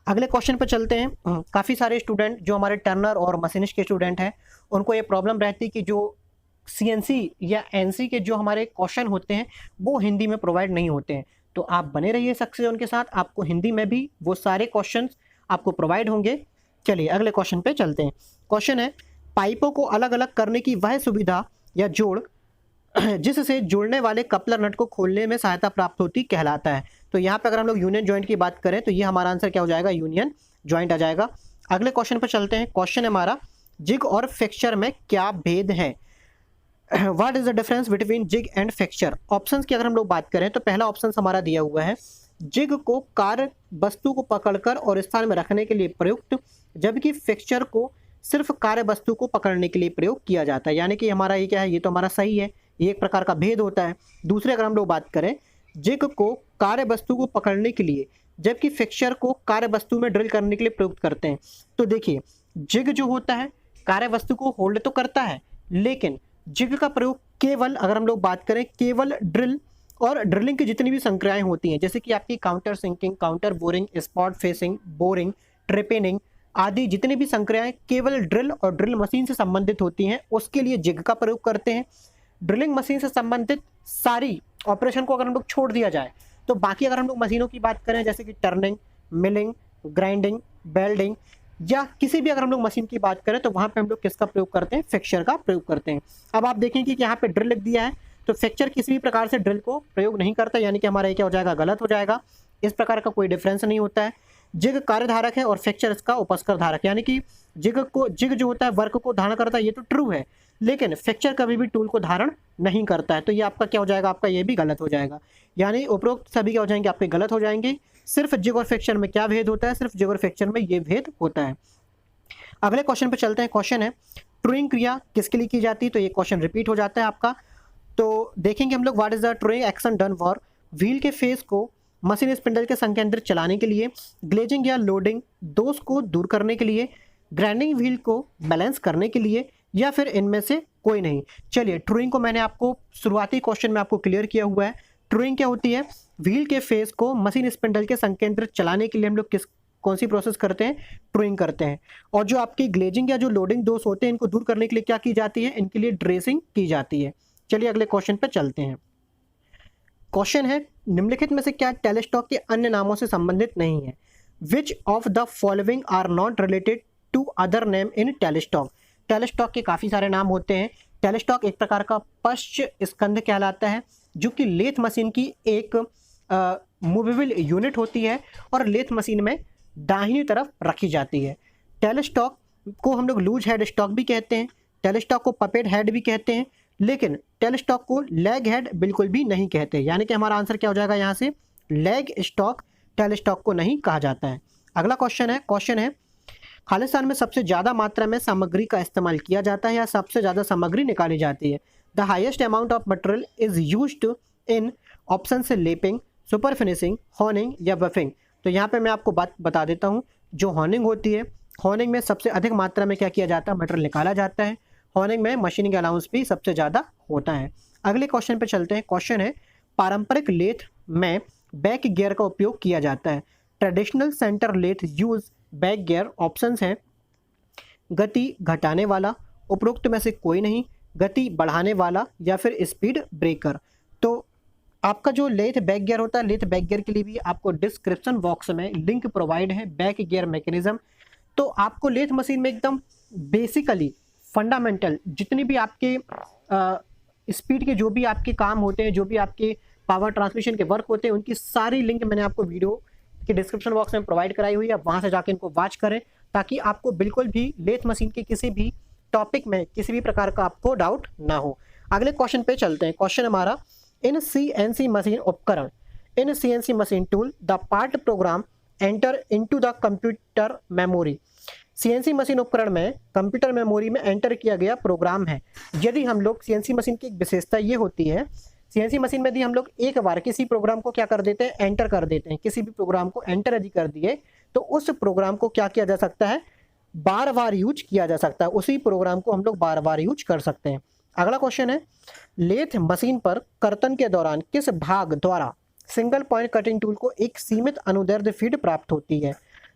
अगले क्वेश्चन पर चलते हैं। काफ़ी सारे स्टूडेंट जो हमारे टर्नर और मशीनिस्ट के स्टूडेंट हैं, उनको ये प्रॉब्लम रहती है कि जो CNC या NC के जो हमारे क्वेश्चन होते हैं वो हिंदी में प्रोवाइड नहीं होते हैं। तो आप बने रहिए सक्सेस जोन के साथ, आपको हिंदी में भी वो सारे क्वेश्चंस आपको प्रोवाइड होंगे। चलिए अगले क्वेश्चन पे चलते हैं। क्वेश्चन है, पाइपों को अलग अलग करने की वह सुविधा या जोड़ जिससे जुड़ने वाले कपलर नट को खोलने में सहायता प्राप्त होती कहलाता है। तो यहाँ पे अगर हम लोग यूनियन जॉइंट की बात करें तो ये हमारा आंसर क्या हो जाएगा, यूनियन जॉइंट आ जाएगा। अगले क्वेश्चन पर चलते हैं। क्वेश्चन है हमारा, जिग और फिक्सचर में क्या भेद है। What is the difference between jig and fixture. Options की अगर हम लोग बात करें तो पहला ऑप्शन हमारा दिया हुआ है, जिग को कार्य वस्तु को पकड़कर और स्थान में रखने के लिए प्रयुक्त, जबकि फिक्सचर को सिर्फ कार्य वस्तु को पकड़ने के लिए प्रयोग किया जाता है। यानी कि हमारा ये क्या है, ये तो हमारा सही है, ये एक प्रकार का भेद होता है। दूसरे अगर हम लोग बात करें, जिग को कार्य वस्तु को पकड़ने के लिए, जबकि फिक्सचर को कार्य वस्तु में ड्रिल करने के लिए प्रयुक्त करते हैं। तो देखिए, जिग जो होता है कार्य वस्तु को होल्ड तो करता है, लेकिन जिग का प्रयोग केवल अगर हम लोग बात करें, केवल ड्रिल और ड्रिलिंग की जितनी भी संक्रियाएं होती हैं, जैसे कि आपकी counter sinking, counter boring, spot facing, boring, trepanning आदि जितनी भी संक्रियाएं केवल ड्रिल और ड्रिल मशीन से संबंधित होती हैं, उसके लिए जिग का प्रयोग करते हैं। ड्रिलिंग मशीन से संबंधित सारी ऑपरेशन को अगर हम लोग छोड़ दिया जाए तो बाकी अगर हम लोग मशीनों की बात करें, जैसे कि टर्निंग, मिलिंग, ग्राइंडिंग, वेल्डिंग, या किसी भी अगर हम लोग मशीन की बात करें तो वहाँ पे हम लोग किसका प्रयोग करते हैं, फ्रैक्चर का प्रयोग करते हैं। अब आप देखेंगे कि यहाँ पे ड्रिल लिख दिया है, तो फ्रैक्चर किसी भी प्रकार से ड्रिल को प्रयोग नहीं करता, यानी कि हमारा ये क्या हो जाएगा, गलत हो जाएगा। इस प्रकार का कोई डिफरेंस नहीं होता है। जिग कार्यधारक है और फ्रैक्चर इसका उपस्कर धारक, यानी कि जिग जो होता है वर्क को धारण करता है, ये तो ट्रू है, लेकिन फ्रैक्चर कभी भी टूल को धारण नहीं करता है। तो ये आपका क्या हो जाएगा, आपका ये भी गलत हो जाएगा। यानी उपरोक्त सभी क्या हो जाएंगे, आपके गलत हो जाएंगे। सिर्फ जिग और फ्रैक्चर में क्या भेद होता है, सिर्फ जिग और फ्रैक्चर में ये भेद होता है। अगले क्वेश्चन पे चलते हैं। क्वेश्चन है ट्रूइंग क्रिया किसके लिए की जाती है, तो ये क्वेश्चन रिपीट हो जाता है आपका। तो देखेंगे हम लोग what is the truing action done for wheel के फेस को मशीन स्पिंडल के संकेंद्रित चलाने के लिए, ग्लेजिंग या लोडिंग दोष को दूर करने के लिए, ग्राइंडिंग व्हील को बैलेंस करने के लिए, या फिर इनमें से कोई नहीं। चलिए, ट्रूइंग को मैंने आपको शुरुआती क्वेश्चन में आपको क्लियर किया हुआ है। ट्रूइंग क्या होती है, व्हील के फेस को मशीन स्पिंडल के संकेंद्रित चलाने के लिए हम लोग कौन सी प्रोसेस करते हैं, ट्रूइंग करते हैं। और जो आपकी ग्लेजिंग या जो लोडिंग दोष होते हैं, इनको दूर करने के लिए क्या की जाती है, इनके लिए ड्रेसिंग की जाती है। चलिए अगले क्वेश्चन पे चलते हैं। क्वेश्चन है निम्नलिखित में से क्या टेलीस्टॉक के अन्य नामों से संबंधित नहीं है। Which of the following are not related to other name in tailstock. Tailstock के काफ़ी सारे नाम होते हैं। टेलीस्टॉक एक प्रकार का पश्च स्कंध कहलाता है, जो कि लेथ मशीन की एक मूवेबल यूनिट होती है और लेथ मशीन में दाहिनी तरफ रखी जाती है। टेलीस्टॉक को हम लोग लूज हेड स्टॉक भी कहते हैं, टेलीस्टॉक को पपेट हेड भी कहते हैं, लेकिन टेलीस्टॉक को लेग हेड बिल्कुल भी नहीं कहते। यानी कि हमारा आंसर क्या हो जाएगा यहाँ से, लेग स्टॉक टेलीस्टॉक को नहीं कहा जाता है। अगला क्वेश्चन है खालिस्तान में सबसे ज़्यादा मात्रा में सामग्री का इस्तेमाल किया जाता है या सबसे ज़्यादा सामग्री निकाली जाती है। The highest amount of material is used in option से लेपिंग, सुपर फिनिशिंग, हॉर्निंग या बफिंग। तो यहाँ पे मैं आपको बात बता देता हूँ। जो हॉर्निंग होती है, हॉर्निंग में सबसे अधिक मात्रा में क्या किया जाता है, मटेरियल निकाला जाता है। हॉर्निंग में मशीनिंग अलाउंस भी सबसे ज़्यादा होता है। अगले क्वेश्चन पे चलते हैं। क्वेश्चन है पारंपरिक लेथ में बैक गियर का उपयोग किया जाता है। Traditional centre lathe use back gear. Options हैं गति घटाने वाला, उपरोक्त में से कोई नहीं, गति बढ़ाने वाला, या फिर स्पीड ब्रेकर। तो आपका जो लेथ बैक गियर होता है, लेथ बैक गियर के लिए भी आपको डिस्क्रिप्शन बॉक्स में लिंक प्रोवाइड है, बैक गियर मैकेनिज्म। तो आपको लेथ मशीन में एकदम बेसिकली फंडामेंटल जितनी भी आपके स्पीड के जो भी आपके काम होते हैं, जो भी आपके पावर ट्रांसमिशन के वर्क होते हैं, उनकी सारी लिंक मैंने आपको वीडियो के डिस्क्रिप्शन बॉक्स में प्रोवाइड कराई हुई है। आप वहाँ से जाकर इनको वॉच करें, ताकि आपको बिल्कुल भी लेथ मशीन के किसी भी टॉपिक में किसी भी प्रकार का आपको डाउट ना हो। अगले क्वेश्चन पे चलते हैं। क्वेश्चन हमारा इन CNC मशीन उपकरण, इन CNC machine tool the part programme enter into the computer memory. CNC machine उपकरण में कंप्यूटर मेमोरी में एंटर किया गया प्रोग्राम है। यदि हम लोग CNC मशीन की एक विशेषता ये होती है, CNC मशीन में यदि हम लोग एक बार किसी प्रोग्राम को क्या कर देते हैं, एंटर कर देते हैं, किसी भी प्रोग्राम को एंटर यदि कर दिए, तो उस प्रोग्राम को क्या किया जा सकता है, बार बार यूज किया जा सकता है। उसी प्रोग्राम को हम लोग बार बार यूज कर सकते हैं। अगला क्वेश्चन है लेथ मशीन पर कर्तन के दौरान किस भाग द्वारा सिंगल पॉइंट कटिंग टूल को एक सीमित अनुदैर्ध्य फीड प्राप्त होती है।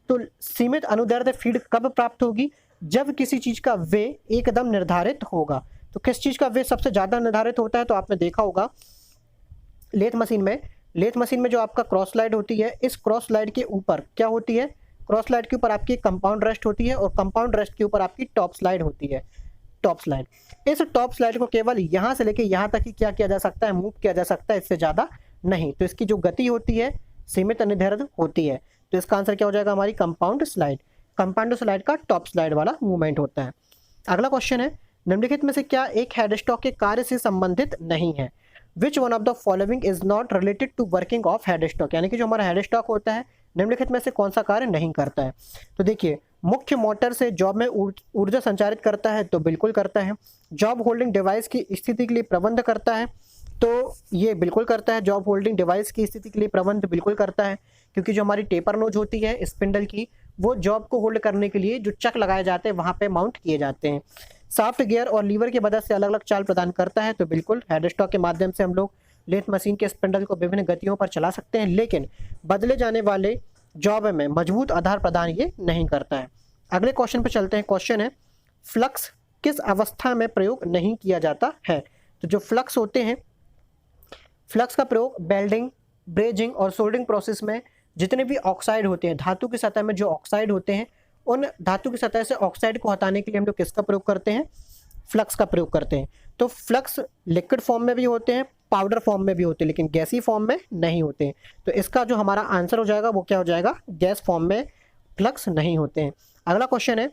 तो सीमित अनुदैर्ध्य फीड कब प्राप्त होगी, जब किसी चीज का वे एकदम निर्धारित होगा। तो किस चीज का वे सबसे ज्यादा निर्धारित होता है, तो आपने देखा होगा लेथ मशीन में जो आपका क्रॉस स्लाइड होती है, इस क्रॉस स्लाइड के ऊपर क्या होती है, क्रॉस स्लाइड के ऊपर आपकी कंपाउंड रेस्ट होती है और कंपाउंड रेस्ट के ऊपर आपकी टॉप स्लाइड होती है। टॉप स्लाइड, इस टॉप स्लाइड को केवल यहां से लेके यहां तक ही क्या किया जा सकता है, मूव किया जा सकता है, इससे ज्यादा नहीं। तो इसकी जो गति होती है सीमित अनुदैर्ध्य होती है। तो इसका आंसर क्या हो जाएगा, हमारी कंपाउंड स्लाइड। कंपाउंड स्लाइड का टॉप स्लाइड वाला मूवमेंट होता है। अगला क्वेश्चन है निम्नलिखित में से क्या एक हेडस्टॉक के कार्य से संबंधित नहीं है। Which one of the following is not related to working of headstock. यानी कि जो हमारा हेडस्टॉक होता है, निम्नलिखित में से कौन सा कार्य नहीं करता है। तो देखिए, मुख्य मोटर से जॉब में ऊर्जा संचारित करता है, तो बिल्कुल करता है। जॉब होल्डिंग डिवाइस की स्थिति के लिए प्रबंध करता है, तो ये बिल्कुल करता है। जॉब होल्डिंग डिवाइस की स्थिति के लिए प्रबंध बिल्कुल करता है, क्योंकि जो हमारी टेपर नोज होती है स्पिंडल की, वो जॉब को होल्ड करने के लिए जो चक लगाए जाते हैं वहाँ पे माउंट किए जाते हैं। सॉफ्ट गियर और लीवर की मदद से अलग अलग चाल प्रदान करता है, तो बिल्कुल हेडस्टॉक के माध्यम से हम लोग लेथ मशीन के स्पिंडल को विभिन्न गतियों पर चला सकते हैं, लेकिन बदले जाने वाले जॉब में मजबूत आधार प्रदान ये नहीं करता है। अगले क्वेश्चन पर चलते हैं। क्वेश्चन है फ्लक्स किस अवस्था में प्रयोग नहीं किया जाता है। तो जो फ्लक्स होते हैं, फ्लक्स का प्रयोग वेल्डिंग, ब्रेजिंग और सोल्डरिंग प्रोसेस में जितने भी ऑक्साइड होते हैं, धातु की सतह में जो ऑक्साइड होते हैं, उन धातु की सतह से ऑक्साइड को हटाने के लिए हम लोग किसका प्रयोग करते हैं, फ्लक्स का प्रयोग करते हैं। तो फ्लक्स लिक्विड फॉर्म में भी होते हैं, पाउडर फॉर्म में भी होते हैं, लेकिन गैसी फॉर्म में नहीं होते हैं। तो इसका जो हमारा आंसर हो जाएगा वो क्या हो जाएगा, गैस फॉर्म में फ्लक्स नहीं होते हैं। अगला क्वेश्चन है,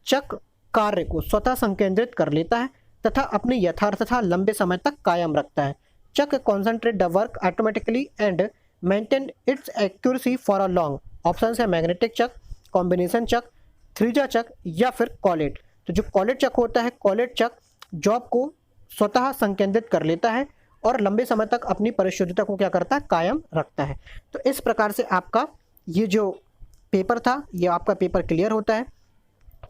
चक्र कार्य को स्वतः संकेंद्रित कर लेता है तथा अपनी यथार्थता लंबे समय तक कायम रखता है। चक्र concentrate the work automatically and maintain its accuracy for a long. Option है मैग्नेटिक चक्र, कॉम्बिनेशन चक्र, थ्रीजा चक्र या फिर कॉलेट। तो जो कॉलेट चक्र होता है, कॉलेट चक्र जॉब को स्वतः संकेंद्रित कर लेता है और लंबे समय तक अपनी परिशुद्धता को क्या करता है, कायम रखता है। तो इस प्रकार से आपका ये जो पेपर था, ये आपका पेपर क्लियर होता है।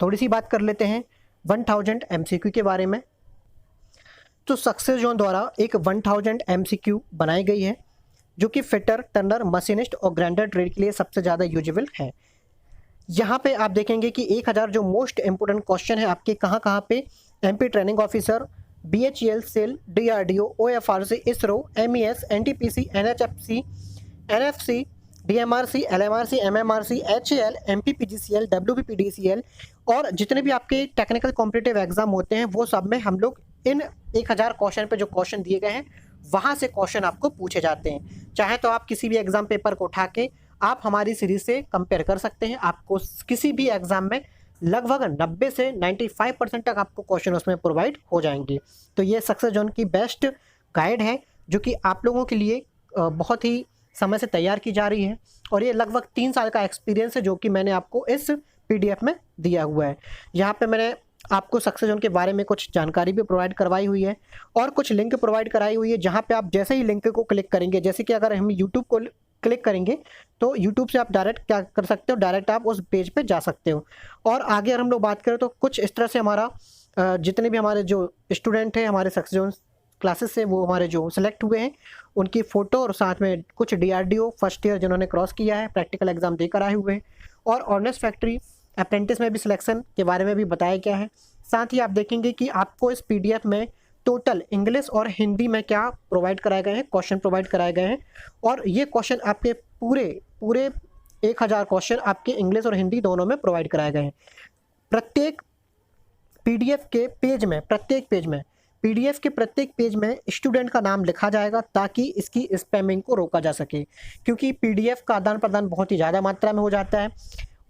थोड़ी सी बात कर लेते हैं 1000 MCQ के बारे में। तो सक्सेस जोन द्वारा एक 1000 MCQ बनाई गई है जो कि फिटर, टर्नर, मशीनिस्ट और ग्राइंडर ट्रेड के लिए सबसे ज़्यादा यूजेबल है। यहाँ पे आप देखेंगे कि 1000 जो मोस्ट इंपोर्टेंट क्वेश्चन है आपके कहाँ पे, MP training officer, BHEL, SAIL, DRDO, OFRC, ISRO, MES, NTPC, NHFC, NFC, DMRC, LMRC, MMRC, HAL, MPPGCL, WPPDCL और जितने भी आपके टेक्निकल कॉम्पिटिटिव एग्जाम होते हैं वो सब में हम लोग इन 1000 क्वेश्चन पे जो क्वेश्चन दिए गए हैं वहाँ से क्वेश्चन आपको पूछे जाते हैं। चाहे तो आप किसी भी एग्जाम पेपर को उठा के आप हमारी सीरीज से कंपेयर कर सकते हैं। आपको किसी भी एग्जाम में लगभग 90 से 95% तक आपको क्वेश्चन उसमें प्रोवाइड हो जाएंगे। तो ये सक्सेस जोन की बेस्ट गाइड है जो कि आप लोगों के लिए बहुत ही समय से तैयार की जा रही है और ये लगभग 3 साल का एक्सपीरियंस है जो कि मैंने आपको इस PDF में दिया हुआ है। यहाँ पे मैंने आपको सक्सेस जोन के बारे में कुछ जानकारी भी प्रोवाइड करवाई हुई है और कुछ लिंक प्रोवाइड कराई हुई है जहाँ पे आप जैसे ही लिंक को क्लिक करेंगे, जैसे कि अगर हम यूट्यूब को क्लिक करेंगे तो यूट्यूब से आप डायरेक्ट क्या कर सकते हो, डायरेक्ट आप उस पेज पे जा सकते हो। और आगे अगर हम लोग बात करें तो कुछ इस तरह से हमारा जितने भी हमारे जो स्टूडेंट हैं हमारे सक्सेस जोन क्लासेस से वो हमारे जो सिलेक्ट हुए हैं उनकी फ़ोटो और साथ में कुछ DRDO फर्स्ट ईयर जिन्होंने क्रॉस किया है, प्रैक्टिकल एग्जाम देकर आए हुए हैं और ऑर्नेस फैक्ट्री अप्रेंटिस में भी सिलेक्शन के बारे में भी बताया गया है। साथ ही आप देखेंगे कि आपको इस PDF में टोटल इंग्लिश और हिंदी में क्या प्रोवाइड कराए गए हैं, क्वेश्चन प्रोवाइड कराए गए हैं और ये क्वेश्चन आपके पूरे 1000 क्वेश्चन आपके इंग्लिश और हिंदी दोनों में प्रोवाइड कराए गए हैं। प्रत्येक PDF के पेज में, PDF के प्रत्येक पेज में स्टूडेंट का नाम लिखा जाएगा ताकि इसकी स्पैमिंग को रोका जा सके, क्योंकि PDF का आदान प्रदान बहुत ही ज़्यादा मात्रा में हो जाता है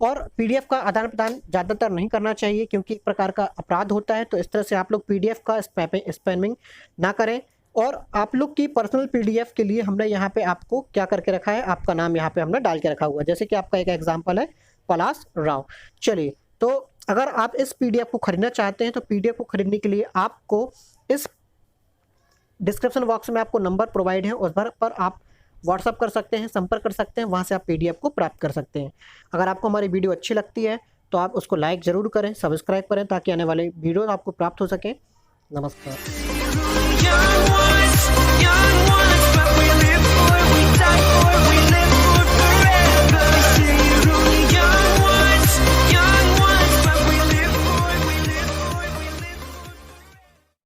और PDF का आदान प्रदान ज़्यादातर नहीं करना चाहिए क्योंकि एक प्रकार का अपराध होता है। तो इस तरह से आप लोग PDF का स्पैमिंग ना करें। और आप लोग की पर्सनल PDF के लिए हमने यहाँ पे आपको क्या करके रखा है, आपका नाम यहाँ पे हमने डाल के रखा हुआ है। जैसे कि आपका एक एग्जाम्पल है पलाश राव। चलिए, तो अगर आप इस PDF को खरीदना चाहते हैं तो PDF को खरीदने के लिए आपको इस डिस्क्रिप्शन बॉक्स में आपको नंबर प्रोवाइड है, उस पर आप व्हाट्सअप कर सकते हैं, संपर्क कर सकते हैं, वहाँ से आप PDF को प्राप्त कर सकते हैं। अगर आपको हमारी वीडियो अच्छी लगती है तो आप उसको लाइक ज़रूर करें, सब्सक्राइब करें ताकि आने वाले वीडियो आपको प्राप्त हो सके। नमस्कार।